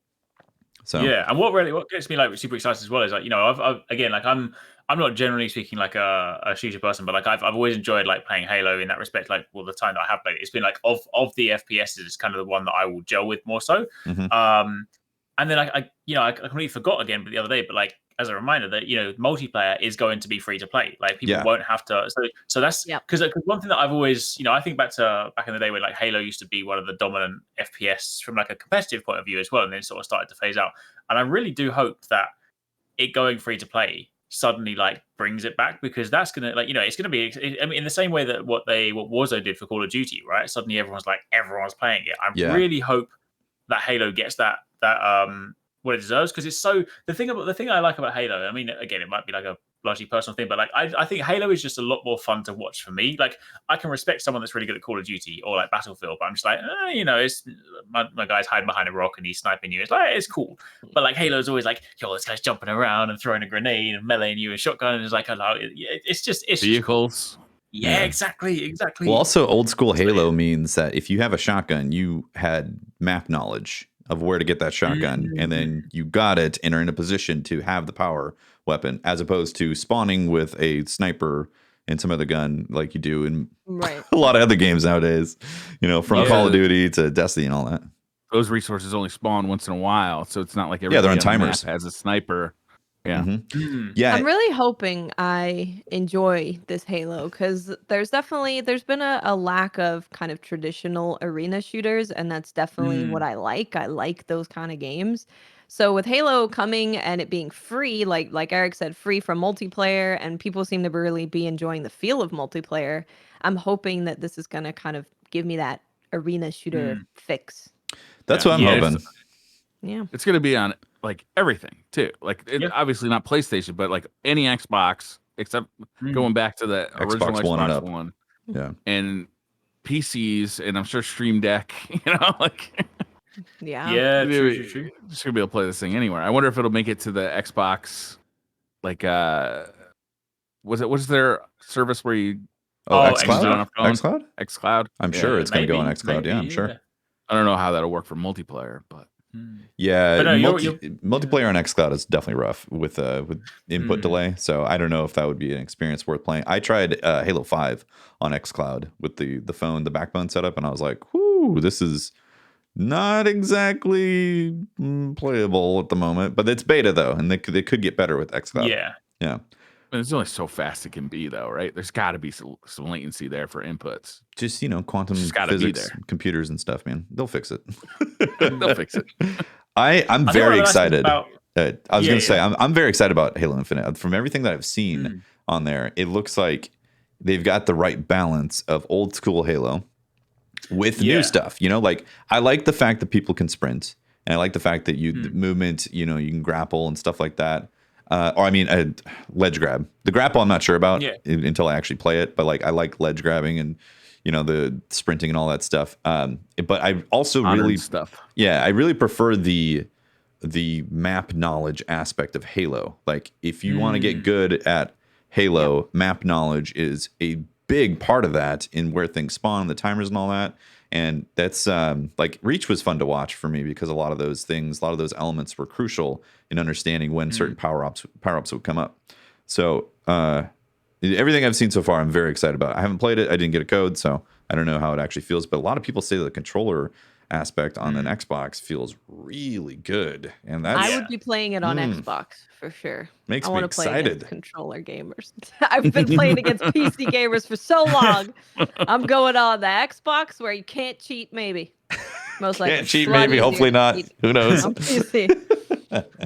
So
yeah, and what gets me like super excited as well is like, you know, I've again, like I'm not generally speaking like a shooter person, but like I've always enjoyed like playing Halo in that respect. Like, well, the time that I have played it, it's been like of the FPSs, it's kind of the one that I will gel with more so. And then I completely forgot again, but the other day, but like as a reminder that, you know, multiplayer is going to be free to play. Like people won't have to. So that's because one thing that I've always, you know, I think back in the day where like Halo used to be one of the dominant FPS from like a competitive point of view as well, and then sort of started to phase out. And I really do hope that it going free to play suddenly like brings it back, because that's gonna, like, you know, it's gonna be, I mean, in the same way that what Warzone did for Call of Duty, right? Suddenly everyone's playing it. I really hope that Halo gets that what it deserves, because it's so the thing I like about Halo. I mean, again, it might be like a largely personal thing, but like I think Halo is just a lot more fun to watch for me. Like I can respect someone that's really good at Call of Duty or like Battlefield, but I'm just like, you know, it's my guy's hiding behind a rock and he's sniping you. It's like, it's cool. But like Halo is always like, yo, this guy's jumping around and throwing a grenade and meleeing you and shotgun, and it's like, it's
vehicles.
Yeah, exactly.
Well, also old school Halo means that if you have a shotgun, you had map knowledge of where to get that shotgun, and then you got it and are in a position to have the power weapon, as opposed to spawning with a sniper and some other gun like you do in a lot of other games nowadays, you know, from Call of Duty to Destiny and all that.
Those resources only spawn once in a while, so it's not like everybody
they're on
on
timers.
the map has a sniper. Yeah.
Yeah.
I'm really hoping I enjoy this Halo, because there's been a lack of kind of traditional arena shooters, and that's definitely what I like. I like those kind of games. So with Halo coming and it being free, like Eric said, free from multiplayer, and people seem to really be enjoying the feel of multiplayer, I'm hoping that this is going to kind of give me that arena shooter fix.
That's what I'm hoping.
Yeah.
It's going to be on like everything too. Like obviously not PlayStation, but like any Xbox, except going back to the original Xbox One.
Yeah.
And PCs, and I'm sure Stream Deck, you know, like
true.
Just gonna be able to play this thing anywhere. I wonder if it'll make it to the Xbox, like was there service where you
xCloud?
xCloud?
I'm sure it's gonna go on xCloud. Yeah, I'm sure.
I don't know how that'll work for multiplayer, but
yeah, multiplayer on xCloud is definitely rough with input delay. So I don't know if that would be an experience worth playing. I tried Halo 5 on xCloud with the phone, the backbone setup, and I was like, whoo, this is not exactly playable at the moment. But it's beta though, and they could get better with xCloud. Yeah.
It's only so fast it can be, though, right? There's got to be some latency there for inputs.
Just, you know, quantum physics, computers and stuff, man. They'll fix it.
They'll fix it.
I'm very excited. I was going to say, I'm very excited about Halo Infinite. From everything that I've seen on there, it looks like they've got the right balance of old school Halo with new stuff. You know, like I like the fact that people can sprint, and I like the fact that the movement, you know, you can grapple and stuff like that. Ledge grab. The grapple I'm not sure about until I actually play it, but like I like ledge grabbing and, the sprinting and all that stuff. But I also
Honored
really
stuff.
Yeah, I really prefer the map knowledge aspect of Halo. Like if you want to get good at Halo, map knowledge is a big part of that in where things spawn, the timers and all that. And that's like Reach was fun to watch for me because a lot of those elements were crucial in understanding when certain power-ups would come up. So everything I've seen so far, I'm very excited about. I haven't played it. I didn't get a code, so I don't know how it actually feels. But a lot of people say that the controller aspect on an Xbox feels really good, and
I would be playing it on Xbox for sure.
Makes
I
me
want to play
excited.
against controller gamers. I've been playing against PC gamers for so long. I'm going on the Xbox where you can't cheat. Maybe most likely
Can't cheat,
a lot
maybe.
easier
Hopefully
to
not.
cheat
Who knows?
on PC.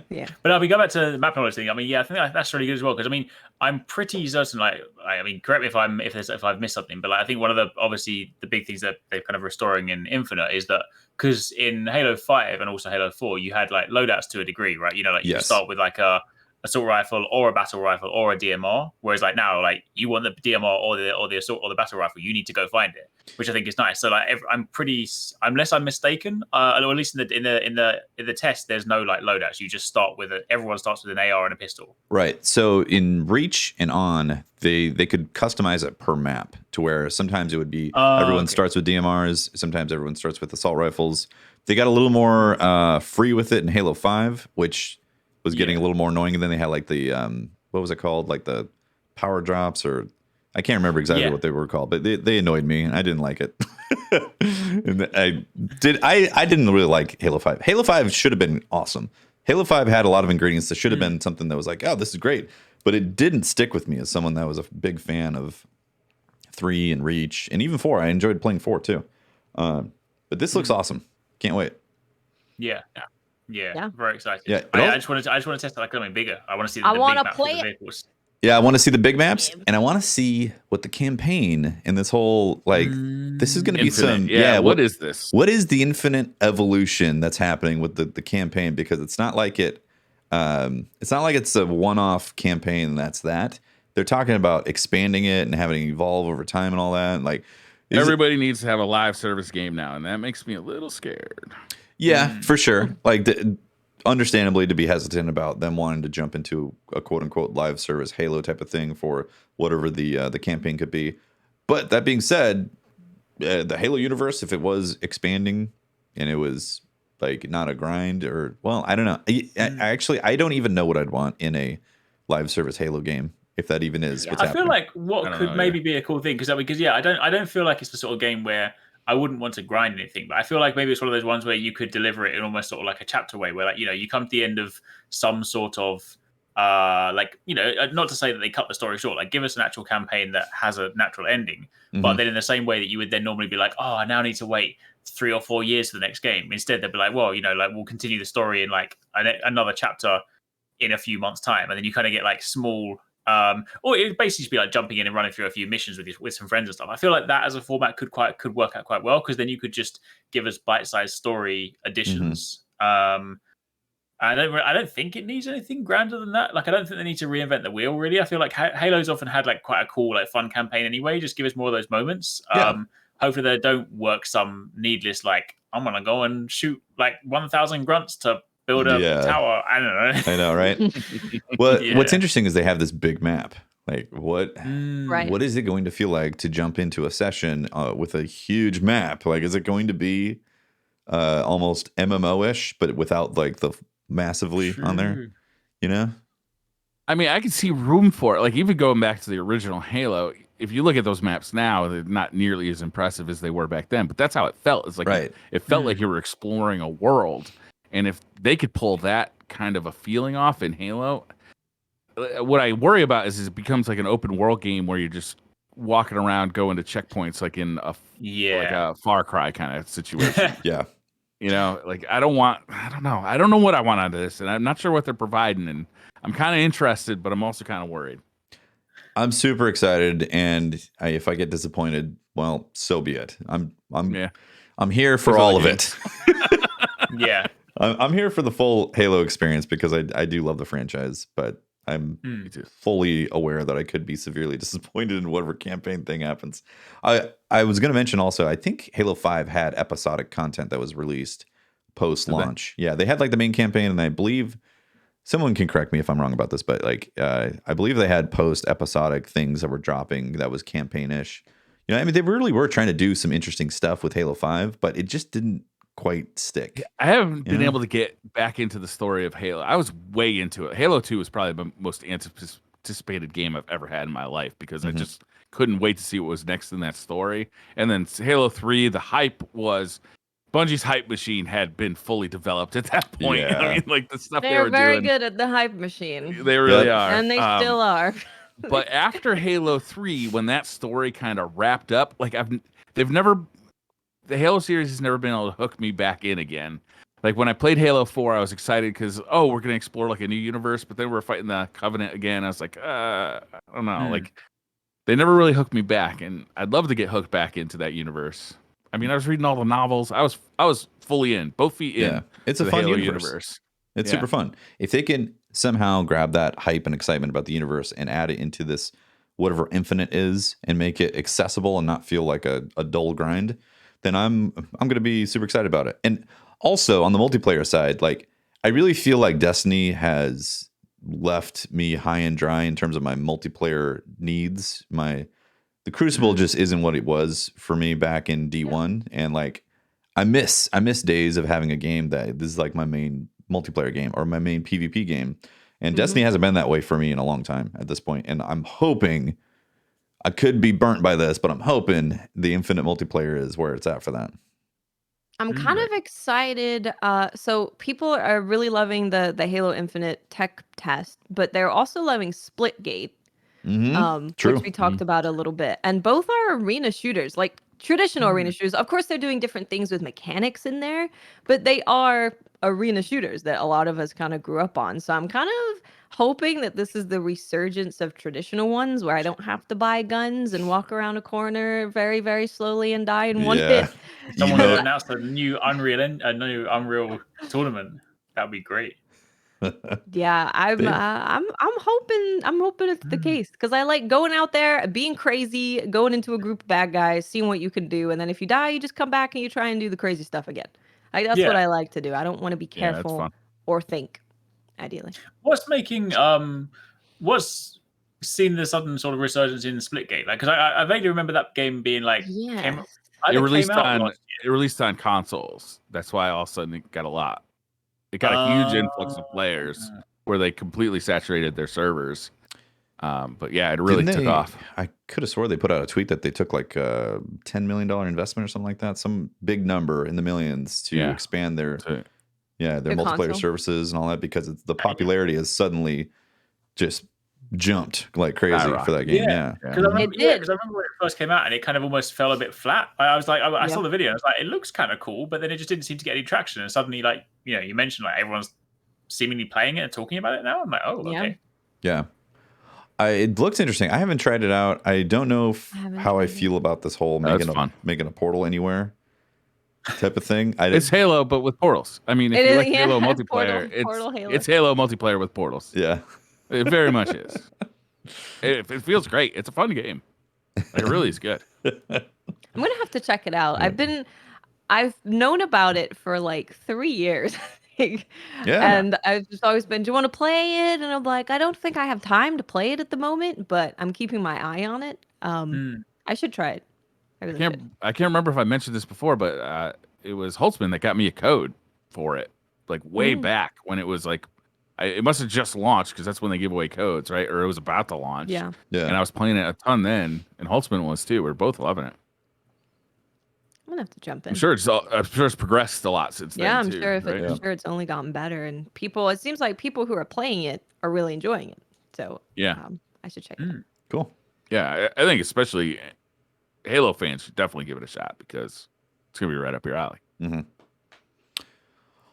Yeah.
But we go back to the map knowledge thing. I mean, yeah, I think that's really good as well because I mean, I'm pretty certain. Like, I mean, correct me if I've missed something, but like, I think one of the big things that they're kind of restoring in Infinite is that because in Halo 5 and also Halo 4, you had like loadouts to a degree, right? You know, like you start with like a assault rifle or a battle rifle or a DMR, whereas like now, like you want the DMR or the assault or the battle rifle, you need to go find it, which I think is nice. So like unless I'm mistaken, or at least in the test, there's no like loadouts. You just start with everyone starts with an AR and a pistol.
Right. So in Reach and On, they could customize it per map to where sometimes it would be everyone starts with DMRs, sometimes everyone starts with assault rifles. They got a little more free with it in Halo 5, which was getting a little more annoying. And then they had like the what was it called? Like the power drops, or I can't remember exactly what they were called, but they annoyed me and I didn't like it. And I didn't really like Halo 5. Halo 5 should have been awesome. Halo 5 had a lot of ingredients that should have been something that was like, oh, this is great. But it didn't stick with me as someone that was a big fan of 3 and Reach and even 4. I enjoyed playing 4 too. But this looks awesome. Can't wait.
Yeah, very excited.
Yeah,
I just want to test it like something bigger. I want to see the big maps with the vehicles.
Yeah, I want to see the big maps, and I want to see what the campaign and this whole like this is going to be some.
Yeah, what is this?
What is the infinite evolution that's happening with the campaign? Because it's not like it's a one-off campaign. That's that. They're talking about expanding it and having it evolve over time and all that. And like
everybody needs to have a live service game now, and that makes me a little scared.
Yeah, for sure. Like, understandably, to be hesitant about them wanting to jump into a quote unquote live service Halo type of thing for whatever the campaign could be. But that being said, the Halo universe, if it was expanding and it was like not a grind or, well, I don't know. I don't even know what I'd want in a live service Halo game, if that even is what's happening.
I feel like what could maybe be a cool thing because I don't feel like it's the sort of game where I wouldn't want to grind anything, but I feel like maybe it's one of those ones where you could deliver it in almost sort of like a chapter way, where like you come to the end of some sort of not to say that they cut the story short, like give us an actual campaign that has a natural ending, but then in the same way that you would then normally be like, oh, I now need to wait 3 or 4 years for the next game. Instead, they'd be like, well, like we'll continue the story in like another chapter in a few months' time, and then you kind of get like small. Or it would basically just be like jumping in and running through a few missions with some friends and stuff. I feel like that as a format could work out quite well because then you could just give us bite-sized story additions. I don't think it needs anything grander than that. Like I don't think they need to reinvent the wheel really. I feel like Halo's often had like quite a cool like fun campaign anyway. Just give us more of those moments. Hopefully they don't work some needless like I'm gonna go and shoot like 1,000 grunts to build a tower. I don't know.
I know, right? Well, what's interesting is they have this big map. Like, what is it going to feel like to jump into a session with a huge map? Like, is it going to be almost MMO-ish, but without like the massively on there? You know?
I mean, I could see room for it. Like, even going back to the original Halo, if you look at those maps now, they're not nearly as impressive as they were back then. But that's how it felt. It's like it felt like you were exploring a world. And if they could pull that kind of a feeling off in Halo, what I worry about is it becomes like an open world game where you're just walking around, going to checkpoints like in a Far Cry kind of situation. Like I don't know what I want out of this, and I'm not sure what they're providing, and I'm kind of interested, but I'm also kind of worried.
I'm super excited, and if I get disappointed, well, so be it. I'm here for all of it.
Yeah.
I'm here for the full Halo experience because I do love the franchise, but I'm
Me too.
fully aware that I could be severely disappointed in whatever campaign thing happens. I was going to mention also, I think Halo 5 had episodic content that was released post launch. Yeah, they had like the main campaign, and I believe someone can correct me if I'm wrong about this, but like I believe they had post episodic things that were dropping that was campaign-ish. You know, I mean, they really were trying to do some interesting stuff with Halo 5, but it just didn't quite stick.
I haven't been able to get back into the story of Halo. I was way into it. Halo 2 was probably the most anticipated game I've ever had in my life because I just couldn't wait to see what was next in that story. And then Halo 3, the hype was Bungie's hype machine had been fully developed at that point.
Yeah.
I mean, like the stuff they
They're
were
very
doing.
good at the hype machine.
They really
Yep.
are.
And they still are.
But after Halo 3, when that story kind of wrapped up, like the Halo series has never been able to hook me back in again. Like when I played Halo 4, I was excited because, we're going to explore like a new universe, but then we're fighting the Covenant again. I was like, I don't know. Like they never really hooked me back, and I'd love to get hooked back into that universe. I mean, I was reading all the novels. I was fully in, both feet in.
Yeah, it's a
the
fun
Halo
universe. It's super fun. If they can somehow grab that hype and excitement about the universe and add it into this whatever Infinite is and make it accessible and not feel like a dull grind, then I'm going to be super excited about it. And also on the multiplayer side, like I really feel like Destiny has left me high and dry in terms of my multiplayer needs. The Crucible just isn't what it was for me back in D1, and like I miss days of having a game that this is like my main multiplayer game or my main PvP game. And Destiny hasn't been that way for me in a long time at this point. And I'm hoping, I could be burnt by this, but I'm hoping the Infinite multiplayer is where it's at for that.
I'm kind of excited. So people are really loving the Halo Infinite tech test, but they're also loving Splitgate,
True.
which we talked about a little bit. And both are arena shooters, like traditional arena shooters. Of course, they're doing different things with mechanics in there, but they are arena shooters that a lot of us kind of grew up on. So I'm kind of hoping that this is the resurgence of traditional ones where I don't have to buy guns and walk around a corner very, very slowly and die in one hit.
Someone will announce a new Unreal tournament. That'd be great.
Yeah, I'm hoping it's the case because I like going out there, being crazy, going into a group of bad guys, seeing what you can do, and then if you die, you just come back and you try and do the crazy stuff again. That's what I like to do. I don't want to be careful or think. Ideally,
what's seen the sudden sort of resurgence in Splitgate? Like, because I vaguely remember that game being like,
it released on consoles. That's why all of a sudden it got a lot. It got a huge influx of players where they completely saturated their servers. But yeah, it really took off.
I could have swore they put out a tweet that they took like a $10 million investment or something like that, some big number in the millions to expand their multiplayer
console
services and all that, because the popularity has suddenly just jumped like crazy for that game.
Because I remember when it first came out and it kind of almost fell a bit flat. I was like, I saw the video, and I was like, it looks kind of cool, but then it just didn't seem to get any traction. And suddenly, like, you mentioned like everyone's seemingly playing it and talking about it now. I'm like, okay.
Yeah. It looks interesting. I haven't tried it out. I don't know how I feel about this whole making a portal anywhere type of thing.
It's Halo, but with portals. I mean, if you like Halo multiplayer, it's Halo multiplayer with portals.
Yeah.
It very much is. It feels great. It's a fun game. It really is good.
I'm gonna have to check it out. I've known about it for like 3 years. And I've just always been, do you want to play it? And I'm like, I don't think I have time to play it at the moment, but I'm keeping my eye on it. I should try it. I
can't remember if I mentioned this before, but it was Holtzman that got me a code for it, like way back when it was like, it must have just launched because that's when they give away codes, right? Or it was about to launch.
Yeah.
And I was playing it a ton then, and Holtzman was too. We're both loving it.
I'm gonna have to jump in.
I'm sure it's progressed a lot since then.
I'm sure it's only gotten better, and it seems like people who are playing it are really enjoying it. So I should check it out.
Cool.
Yeah, I think especially Halo fans should definitely give it a shot because it's gonna be right up your alley.
Mm-hmm.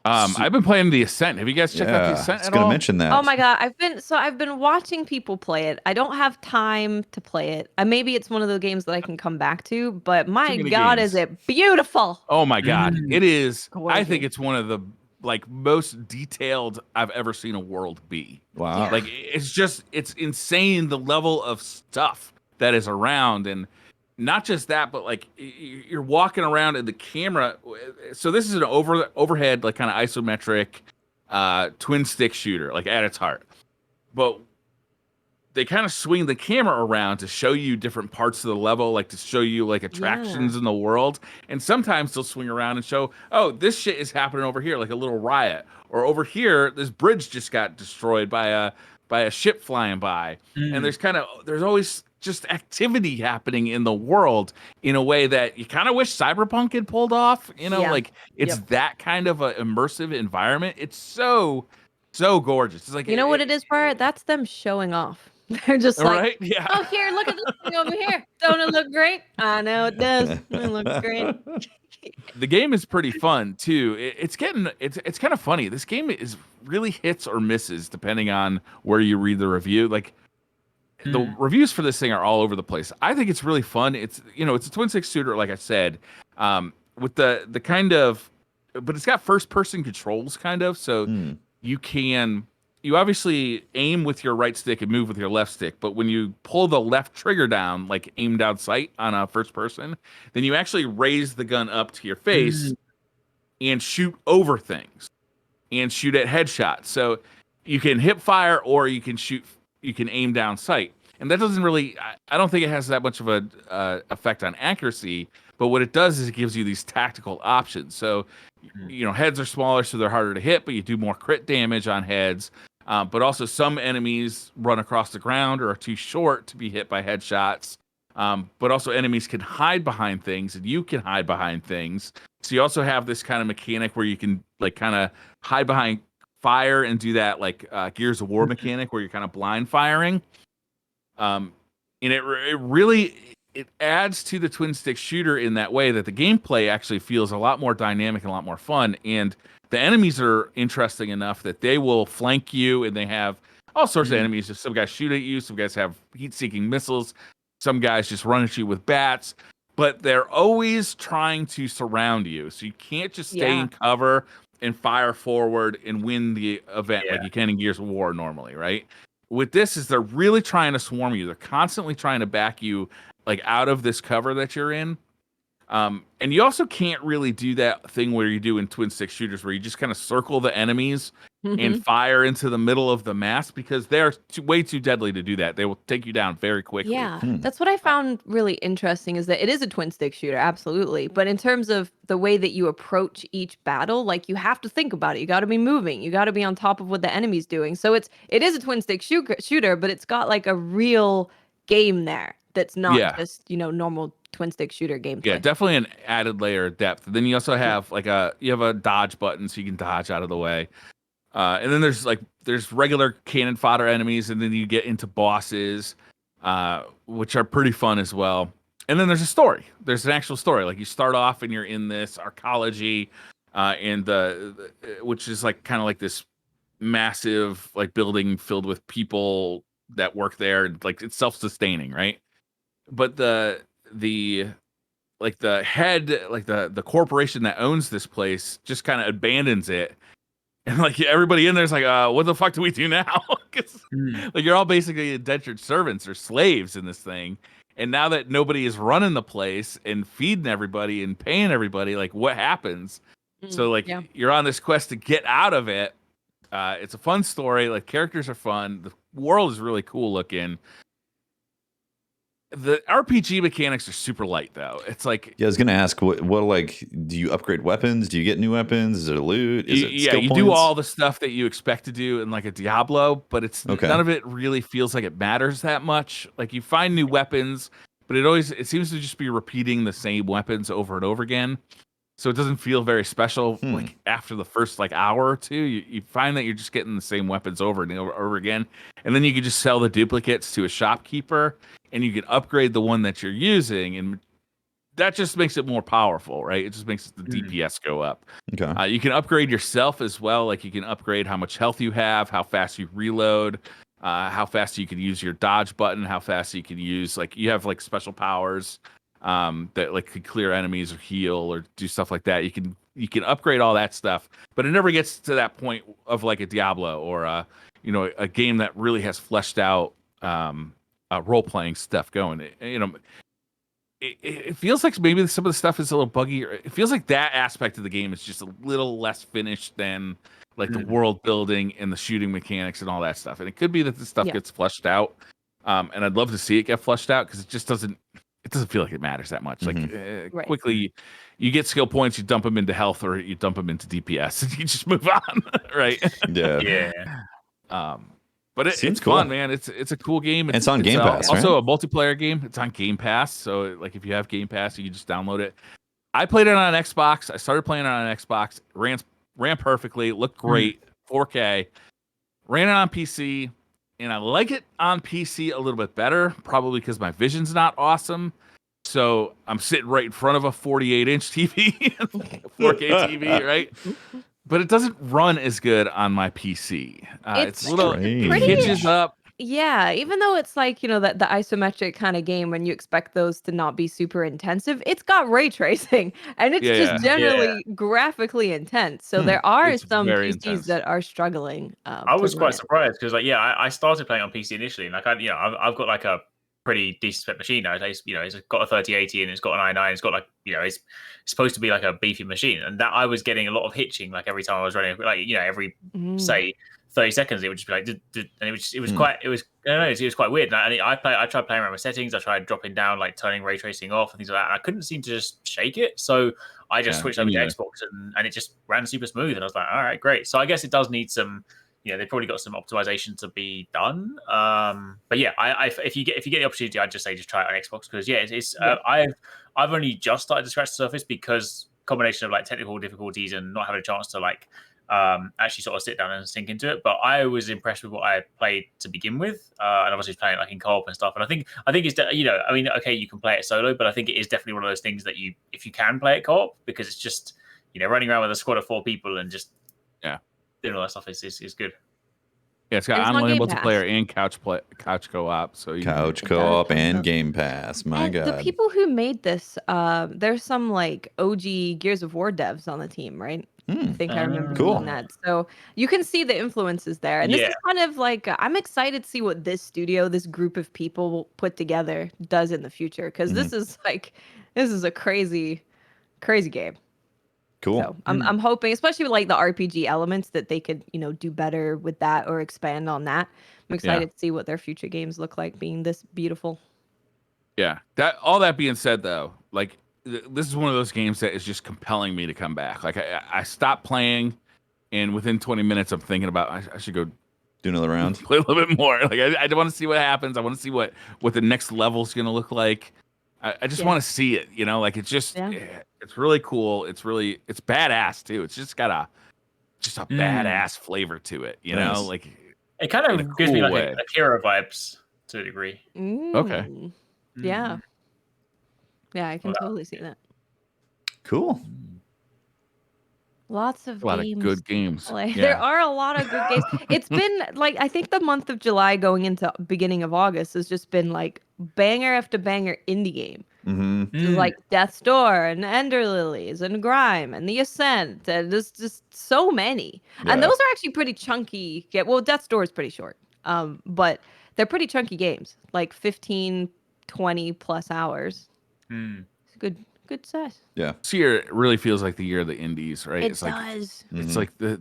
I've been playing the Ascent. Have you guys checked out the Ascent at all? I was
going to mention that.
Oh my god, I've been watching people play it. I don't have time to play it. Maybe it's one of the games that I can come back to, but my god, is it beautiful?
Oh my god, it is.
Gorgeous.
I think it's one of the like most detailed I've ever seen a world be.
Wow.
Yeah.
Like it's insane the level of stuff that is around, and not just that, but like you're walking around in the camera. So this is an overhead like kind of isometric twin stick shooter, like at its heart. But they kind of swing the camera around to show you different parts of the level, like to show you like attractions in the world. And sometimes they'll swing around and show, oh, this shit is happening over here, like a little riot. Or over here, this bridge just got destroyed by a ship flying by. And there's always just activity happening in the world in a way that you kind of wish Cyberpunk had pulled off. Like it's that kind of a immersive environment. It's so gorgeous. It's like,
You know what it is, Brian? That's them showing off. They're just like,
right? Yeah.
oh, here, look at this thing over here. Don't it look great? I know it does. It looks great.
The game is pretty fun too. It's kind of funny. This game is really hits or misses depending on where you read the review. Like the reviews for this thing are all over the place. I think it's really fun. It's it's a twin stick shooter, like I said, with the kind of, but it's got first person controls kind of. So you obviously aim with your right stick and move with your left stick, but when you pull the left trigger down, like aim down sight on a first person, then you actually raise the gun up to your face and shoot over things and shoot at headshots. So you can hip fire or you can aim down sight. And that doesn't really, I don't think it has that much of a effect on accuracy, but what it does is it gives you these tactical options. So, heads are smaller, so they're harder to hit, but you do more crit damage on heads. But also some enemies run across the ground or are too short to be hit by headshots. But also enemies can hide behind things and you can hide behind things. So you also have this kind of mechanic where you can like kind of hide behind fire and do that like Gears of War mechanic where you're kind of blind firing. And it really adds to the twin stick shooter in that way that the gameplay actually feels a lot more dynamic and a lot more fun. And the enemies are interesting enough that they will flank you, and they have all sorts of enemies. Just some guys shoot at you, some guys have heat-seeking missiles, some guys just run at you with bats, but they're always trying to surround you. So you can't just stay in cover and fire forward and win the event like you can in Gears of War normally, right? With this is they're really trying to swarm you. They're constantly trying to back you like out of this cover that you're in. And you also can't really do that thing where you do in twin stick shooters where you just kind of circle the enemies and fire into the middle of the mass because they're way too deadly to do that. They will take you down very quickly.
Yeah, that's what I found really interesting is that it is a twin stick shooter, absolutely. But in terms of the way that you approach each battle, like you have to think about it. You got to be moving. You got to be on top of what the enemy's doing. So it is a twin stick shooter, but it's got like a real game there that's not just, normal twin stick shooter gameplay.
Yeah, definitely an added layer of depth. Then you also have like a dodge button so you can dodge out of the way. And then there's regular cannon fodder enemies, and then you get into bosses, which are pretty fun as well. And then there's a story. There's an actual story. Like you start off and you're in this arcology, which is like kind of like this massive like building filled with people that work there. Like it's self-sustaining, right? But the head, like the corporation that owns this place just kind of abandons it. And like everybody in there's like, what the fuck do we do now? Like you're all basically indentured servants or slaves in this thing. And now that nobody is running the place and feeding everybody and paying everybody, like what happens? So like you're on this quest to get out of it. It's a fun story. Like characters are fun. The world is really cool looking. The RPG mechanics are super light, though. It's like
I was gonna ask, what like, do you upgrade weapons? Do you get new weapons? Is it loot? Is it skill
you
points?
do all the stuff that you expect to do in like a Diablo, but it's none of it really feels like it matters that much. Like you find new weapons, but it seems to just be repeating the same weapons over and over again. So it doesn't feel very special. Like after the first like hour or two, you find that you're just getting the same weapons over and over again, and then you can just sell the duplicates to a shopkeeper. And you can upgrade the one that you're using, and that just makes it more powerful, right? It just makes the DPS go up.
Okay.
You can upgrade yourself as well. Like you can upgrade how much health you have, how fast you reload, how fast you can use your dodge button, how fast you can use, like you have like special powers that like could clear enemies or heal or do stuff like that. You can upgrade all that stuff, but it never gets to that point of like a Diablo or a game that really has fleshed out role playing stuff going. It feels like maybe some of the stuff is a little buggy. It feels like that aspect of the game is just a little less finished than like the world building and the shooting mechanics and all that stuff. And it could be that this stuff gets fleshed out. And I'd love to see it get fleshed out because it just doesn't feel like it matters that much. Like quickly, you get skill points, you dump them into health or you dump them into DPS and you just move on. Right.
Yeah.
But it's
cool.
fun, man. It's a cool game.
It's on Game Pass,
also
right?
a multiplayer game. It's on Game Pass. So like if you have Game Pass, you can just download it. I played it on an Xbox. I started playing it on an Xbox. Ran perfectly. Looked great. 4K. Ran it on PC. And I like it on PC a little bit better, probably because my vision's not awesome. So I'm sitting right in front of a 48-inch TV, 4K TV, right? But it doesn't run as good on my PC. It's a little
strange.
hitches up.
Yeah, even though it's like, that the isometric kind of game when you expect those to not be super intensive, it's got ray tracing and it's just generally graphically intense. So there are
It's
some
very
PCs
intense.
that are struggling.
I was
to
quite
run it.
surprised because, like, I started playing on PC initially, and like, I've got like a pretty decent spec machine nowadays. It's got a 3080 and it's got an i9. It's got like, it's supposed to be like a beefy machine, and that I was getting a lot of hitching like every time I was running. Like, every say 30 seconds, it would just be like, and it was quite weird. And I tried playing around with settings. I tried dropping down, like turning ray tracing off and things like that. And I couldn't seem to just shake it. So I just switched over to Xbox and it just ran super smooth. And I was like, all right, great. So I guess it does need some, they've probably got some optimization to be done. But yeah, if you get the opportunity, I'd just say just try it on Xbox because I've only just started to scratch the surface because combination of like technical difficulties and not having a chance to like actually sort of sit down and sink into it. But I was impressed with what I played to begin with, and obviously playing like in co-op and stuff. And I think it's okay, you can play it solo, but I think it is definitely one of those things that if you can play it co-op, because it's just running around with a squad of 4 people and just doing all that stuff is good.
Yeah, it's got online multiplayer and couch co-op. So
couch co-op and Game Pass. My God.
The people who made this, there's some like OG Gears of War devs on the team, right? I think I remember seeing that. So you can see the influences there. And this is kind of like, I'm excited to see what this group of people put together does in the future. Because this is a crazy, crazy game.
Cool.
So I'm hoping, especially with like the RPG elements, that they could, do better with that or expand on that. I'm excited to see what their future games look like being this beautiful.
Yeah. All that being said, though, like this is one of those games that is just compelling me to come back. Like I stopped playing, and within 20 minutes, I'm thinking about I should go
do another round,
play a little bit more. Like I want to see what happens. I want to see what the next level is going to look like. I just want to see it. Like it's just it's really cool. It's badass too. It's just got a badass flavor to it. You know, like
it kind of gives me like Akira vibes to a degree.
Okay.
Yeah. Yeah, I can totally see that.
Cool.
Lots of
good games.
Yeah. There are a lot of good games. It's been like, I think the month of July going into beginning of August has just been like banger after banger indie game. Like Death's Door and Ender Lilies and Grime and the Ascent. And there's just so many. Yeah. And those are actually pretty chunky. Well, Death's Door is pretty short. But they're pretty chunky games, like 15, 20 plus hours. It's good size.
Yeah.
This year really feels like the year of the indies, right?
It does.
Like, it's like the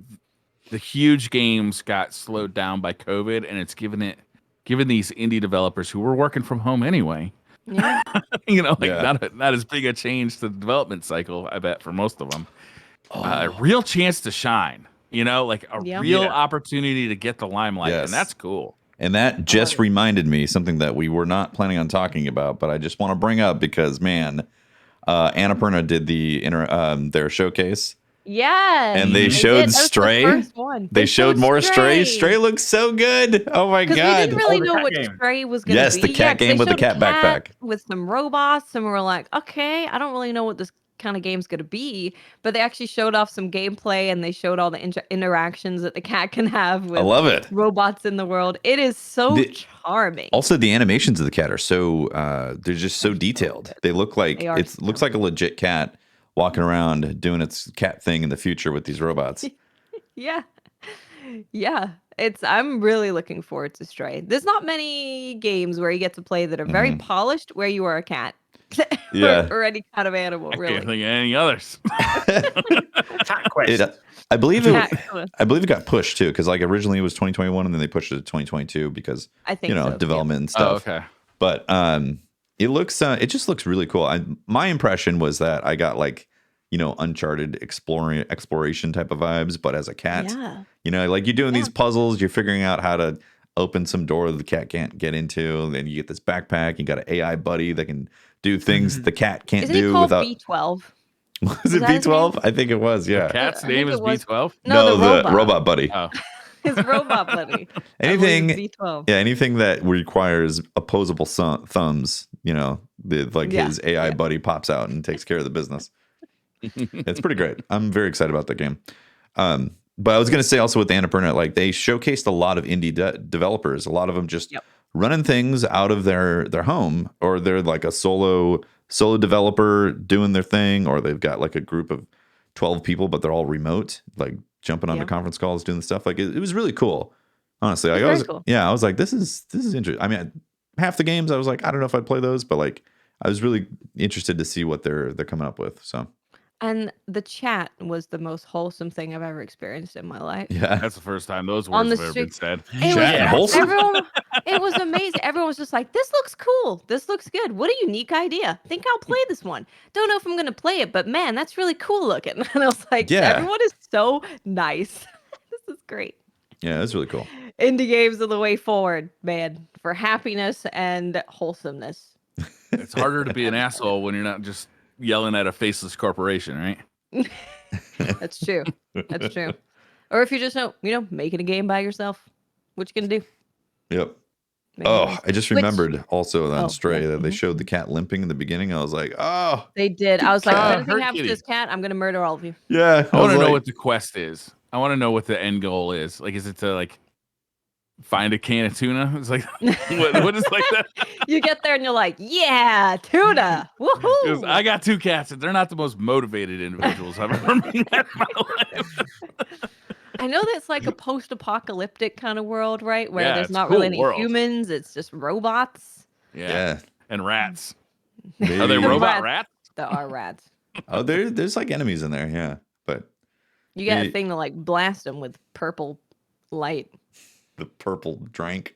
huge games got slowed down by COVID, and it's given these indie developers who were working from home anyway.
Yeah.
Not as big a change to the development cycle, I bet, for most of them. A real chance to shine, like a real opportunity to get the limelight, and that's cool.
And that just reminded me something that we were not planning on talking about, but I just want to bring up because, man, Annapurna did their showcase.
Yeah.
And they showed Stray. They showed more Stray. Stray looks so good. Oh my God.
We didn't really know what Stray was going to be.
Yes, the cat game with the cat backpack.
With some robots, and we were like, okay, I don't really know what this kind of game's going to be. But they actually showed off some gameplay, and they showed all the interactions that the cat can have with
I love it.
Robots in the world. It is so charming.
Also, the animations of the cat are so they're just so detailed. They look like
They are
it looks like a legit cat walking around doing its cat thing in the future with these robots.
Yeah. Yeah. I'm really looking forward to Stray. There's not many games where you get to play that are very polished where you are a cat.
Yeah.
or any kind of animal,
I
really.
can't think of any others.
SideQuest.
I believe
Cat
it.
Quest.
I believe it got pushed too, because like originally it was 2021, and then they pushed it to 2022 because
I think so, yeah.
development and
Oh,
stuff.
okay.
But it looks it just looks really cool. My impression was that I got like Uncharted exploration type of vibes, but as a cat.
Yeah.
Like you're doing these puzzles, you're figuring out how to open some door that the cat can't get into, and then you get this backpack. You got an AI buddy that can do things the cat can't
Isn't
do
he called
without.
B12?
Was it
that his
B12? I think it was.
The
Yeah.
cat's
I think
name
it
is
was-
B12.
No, the
robot buddy.
Oh,
His robot buddy.
Anything.
B12.
Yeah, anything that requires opposable thumbs, his AI buddy pops out and takes care of the business. It's pretty great. I'm very excited about that game. But I was going to say also with the Annapurna, like they showcased a lot of indie developers. A lot of them just running things out of their home, or they're like a solo developer doing their thing, or they've got like a group of 12 people, but they're all remote, like jumping onto conference calls, doing the stuff. Like it was really cool. Honestly, like, I was like, this is interesting. I mean, half the games I was like, I don't know if I'd play those, but like I was really interested to see what they're coming up with. So.
And the chat was the most wholesome thing I've ever experienced in my life.
Yeah,
that's the first time those
On
words
the
have ever been said.
Wholesome.
It was amazing. Everyone was just like, this looks cool. This looks good. What a unique idea. Think I'll play this one. Don't know if I'm going to play it, but man, that's really cool looking. And I was like, everyone is so nice. This is great.
Yeah, it's really cool.
Indie games are the way forward, man, for happiness and wholesomeness.
It's harder to be an asshole when you're not just yelling at a faceless corporation, right?
That's true. That's true. Or if you just making a game by yourself, what you gonna do?
Yep. I just remembered also on Stray that they
mhm.
showed the cat limping in the beginning. I was like, oh,
They did. I was like, if
cat.
anything
Hurt
happens to
kitty.
this cat, I'm gonna murder all of you.
yeah.
I want to
was
know
like-
what the quest is. I want to know what the end goal is. Like, is it to like find a can of tuna? It's like what is like that?
You get there and you're like, yeah, tuna.
'Cause
Woohoo!
I got two cats, and they're not the most motivated individuals I've ever met in my life.
I know that's like a post-apocalyptic kind of world, right? Where
Yeah,
there's
it's
not
cool
really any
world.
humans. It's just robots.
Yeah, and rats.
maybe-
Are they robot
Rats.
rats?
There are rats.
Oh, there's like enemies in there. Yeah, but
You get
Maybe-
a thing to like blast them with purple light.
the purple drank.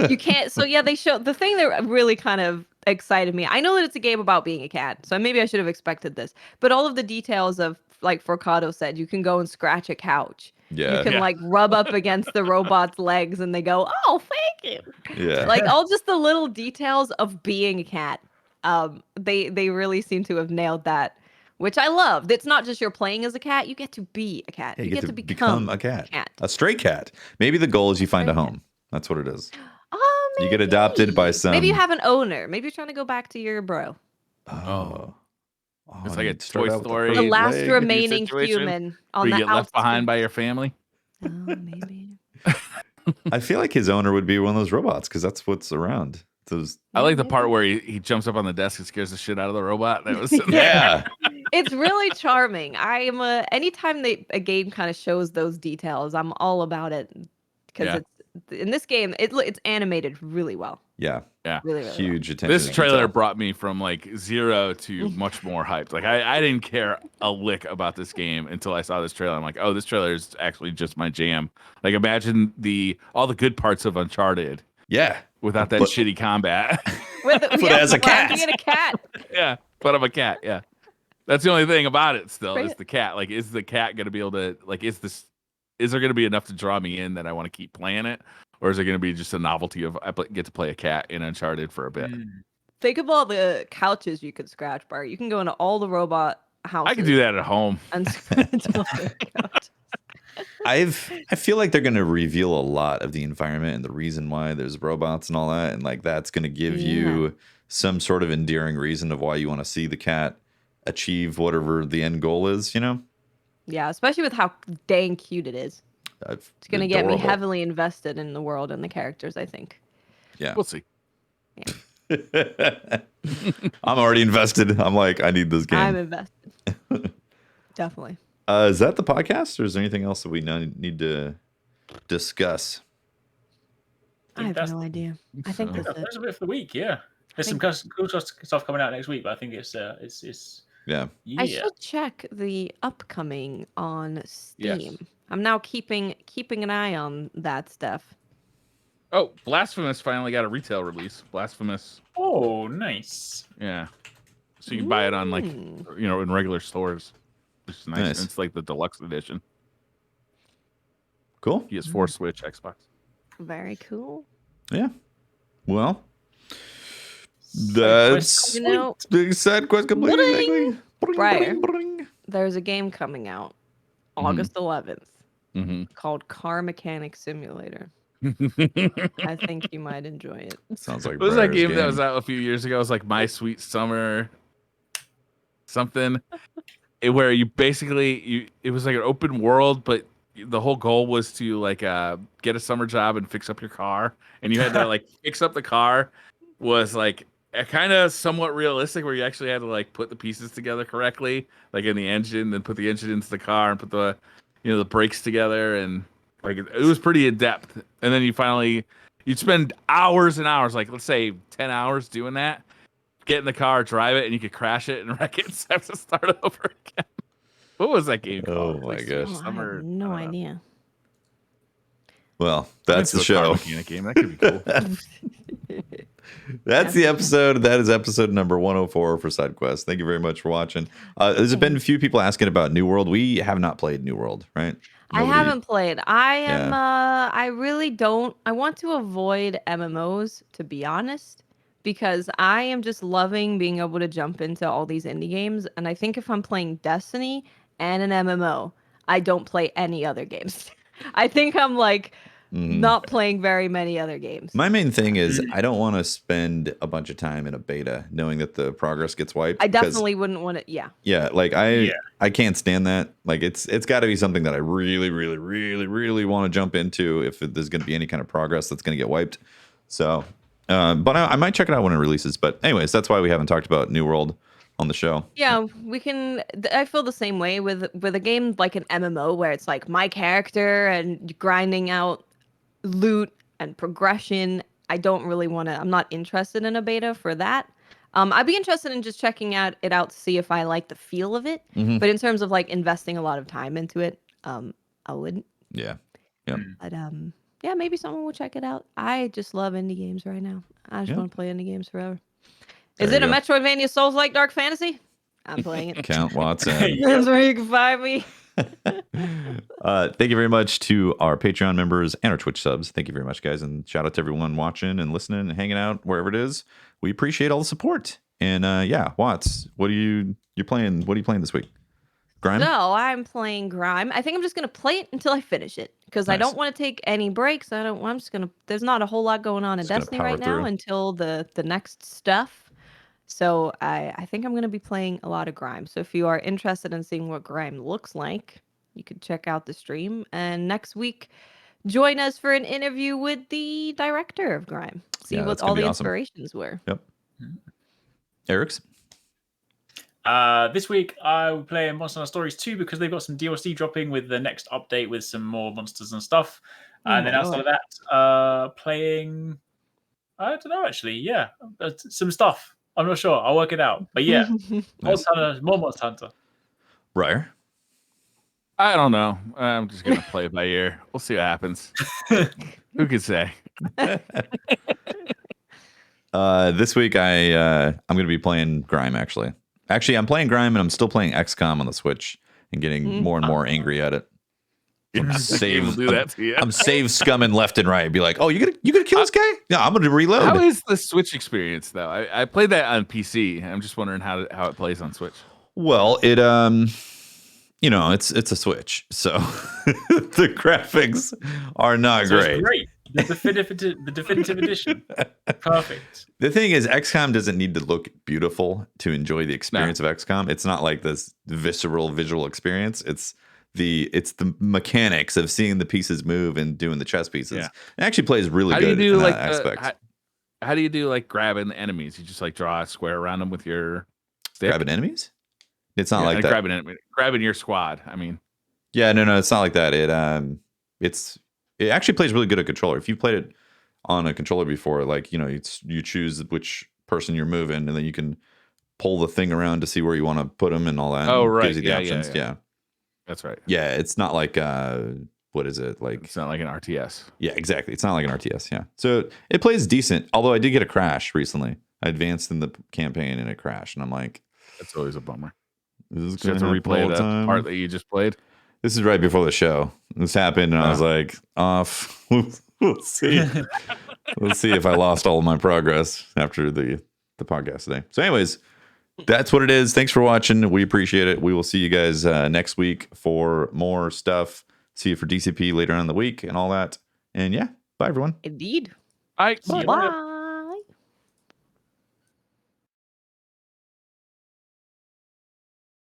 You can't. So yeah, they showed the thing that really kind of excited me. I know that it's a game about being a cat, so maybe I should have expected this. But all of the details of, like Forcado said, you can go and scratch a couch.
Yeah,
You can like rub up against the robot's legs, and they go, "Oh, thank you."
yeah.
Like all just the little details of being a cat. They really seem to have nailed that, which I love. It's not just you're playing as a cat; you get to be a cat.
Yeah,
you get to become
a cat, a stray cat. Maybe the goal is you find a home. That's what it is.
Oh,
You get adopted by some.
Maybe you have an owner. Maybe you're trying to go back to your bro.
Oh.
It's like a
you'd start
Toy
out with
Story
The
purple
last
leg.
remaining
situation
human on
Where you
the
get left behind by
outskirts.
your family.
Oh, maybe.
I feel like his owner would be one of those robots because that's what's around. Those.
I like the part where he jumps up on the desk and scares the shit out of the robot. That was
Yeah.
It's really charming. Anytime a game kind of shows those details, I'm all about it because
Yeah.
it's in this game. It's animated really well.
Yeah.
Really, really
Huge attention.
This
to
trailer
detail.
brought me from like 0 to much more hyped. Like I didn't care a lick about this game until I saw this trailer. I'm like, oh, this trailer is actually just my jam. Like imagine all the good parts of Uncharted
Yeah.
without that
But-
shitty combat.
as a cat.
Being a cat.
Yeah, but I'm a cat. Yeah, that's the only thing about it. Still, is
Right.
the cat. Like, is the cat gonna be able to? Like, is there gonna be enough to draw me in that I want to keep playing it, or is it gonna be just a novelty of get to play a cat in Uncharted for a bit?
Think of all the couches you could scratch, Bart. You can go into all the robot houses.
I can do that at home.
And scratch all the couches.
I feel like they're going to reveal a lot of the environment and the reason why there's robots and all that, and like that's going to give you some sort of endearing reason of why you want to see the cat achieve whatever the end goal is.
Yeah, especially with how dang cute it is. It's going to get me heavily invested in the world and the characters, I think.
Yeah.
We'll see.
I'm already invested. I'm like, I need this game.
I'm invested. Definitely.
Is that the podcast, or is there anything else that we need to discuss?
I have no idea. I think that's it.
That's a bit for the week. Yeah, there's some cool stuff coming out next week, but I think it's
yeah.
I should check the upcoming on Steam.
Yes.
I'm now keeping an eye on that stuff.
Oh, Blasphemous finally got a retail release. Blasphemous.
Oh, nice.
Yeah. So you can buy it on like in regular stores. Which is nice. And it's like the deluxe edition.
Cool.
PS4, Switch, Xbox.
Very cool.
Yeah. Well, that's big SideQuest complete. Exactly.
Briar, there's a game coming out August 11th called Car Mechanic Simulator. I think you might enjoy it.
Sounds like
what was that game that was out a few years ago? It was like My Sweet Summer something. Where you basically it was like an open world, but the whole goal was to like get a summer job and fix up your car, and you had to like fix up the car. Was like kind of somewhat realistic, where you actually had to like put the pieces together correctly, like in the engine, then put the engine into the car and put the the brakes together, and like it was pretty in depth. And then you'd spend hours and hours, like let's say 10 hours doing that, get in the car, drive it, and you could crash it and wreck it and have to start over again. What was that game called?
Oh my gosh.
I have no idea.
Well, that's the show.
Game. That could be cool.
That's the episode. That is episode number 104 for SideQuest. Thank you very much for watching. There's been a few people asking about New World. We have not played New World, right?
I haven't played. I am. I really don't. I want to avoid MMOs, to be honest, because I am just loving being able to jump into all these indie games. And I think if I'm playing Destiny and an MMO, I don't play any other games. I think I'm like not playing very many other games.
My main thing is I don't want to spend a bunch of time in a beta knowing that the progress gets wiped.
I definitely wouldn't want it. Yeah.
Yeah, like I can't stand that. Like it's got to be something that I really, really, really, really want to jump into if there's going to be any kind of progress that's going to get wiped. So, but I might check it out when it releases. But anyways, that's why we haven't talked about New World on the show.
Yeah, we can. I feel the same way with a game like an MMO where it's like my character and grinding out loot and progression. I don't really want to. I'm not interested in a beta for that. I'd be interested in just checking it out to see if I like the feel of it. But in terms of like investing a lot of time into it, I wouldn't.
Yeah. Yeah.
But yeah, maybe someone will check it out. I just love indie games right now. I just want to play indie games forever. Is it a Metroidvania Souls-like Dark Fantasy? I'm playing it.
Count Watson.
That's where you can find me.
Thank you very much to our Patreon members and our Twitch subs. Thank you very much, guys, and shout out to everyone watching and listening and hanging out wherever it is. We appreciate all the support. And yeah, Watts, you're playing? What are you playing this week? Grime?
So I'm playing Grime. I think I'm just gonna play it until I finish it because I don't want to take any breaks. I'm just gonna. There's not a whole lot going on in Destiny right now until the next stuff. So I think I'm going to be playing a lot of Grime. So if you are interested in seeing what Grime looks like, you can check out the stream. And next week, join us for an interview with the director of Grime. See what all the inspirations were.
Yep. Eric's?
This week, I will play Monster Hunter Stories 2 because they've got some DLC dropping with the next update with some more monsters and stuff. And then outside of that, playing... I don't know, actually. Yeah, some stuff. I'm not sure. I'll work it out. But yeah, Monster Hunter, more Monster Hunter.
Briar?
I don't know. I'm just going to play it by ear. We'll see what happens. Who could say?
This week, I'm going to be playing Grime, actually. Actually, I'm playing Grime, and I'm still playing XCOM on the Switch and getting more and more angry at it. I'm save scumming left and right. Be like, oh, you gonna kill this guy? Yeah, I'm gonna reload.
How is the Switch experience though? I played that on PC. I'm just wondering how it plays on Switch.
Well, it it's a Switch, so the graphics are not great.
It's great. The definitive edition. Perfect.
The thing is, XCOM doesn't need to look beautiful to enjoy the experience of XCOM. It's not like this visceral visual experience. It's it's the mechanics of seeing the pieces move and doing the chess pieces.
Yeah.
It actually plays really
How do you
good
do
in
like
that aspect.
how do you do like grabbing the enemies? You just like draw a square around them with your stick?
Grabbing enemies? It's not like
and
that.
Grabbing your squad. I mean,
Yeah, no, it's not like that. It actually plays really good at controller. If you played it on a controller before, like you choose which person you're moving, and then you can pull the thing around to see where you want to put them and all that.
Oh,
and
right.
Gives you the options. Yeah.
That's right.
Yeah, it's not like what is it like?
It's not like an RTS.
Yeah, exactly. It's not like an RTS. Yeah, so it plays decent. Although I did get a crash recently. I advanced in the campaign and it crashed, and I'm like,
that's always a bummer.
This is
You have to replay the part that you just played.
This is right before the show. This happened, and I was like, off. We'll see. Let's see if I lost all of my progress after the podcast today. So, anyways, that's what it is. Thanks for watching. We appreciate it. We will see you guys next week for more stuff. See you for DCP later on in the week and all that. And yeah, bye everyone.
Indeed.
Bye.
Bye.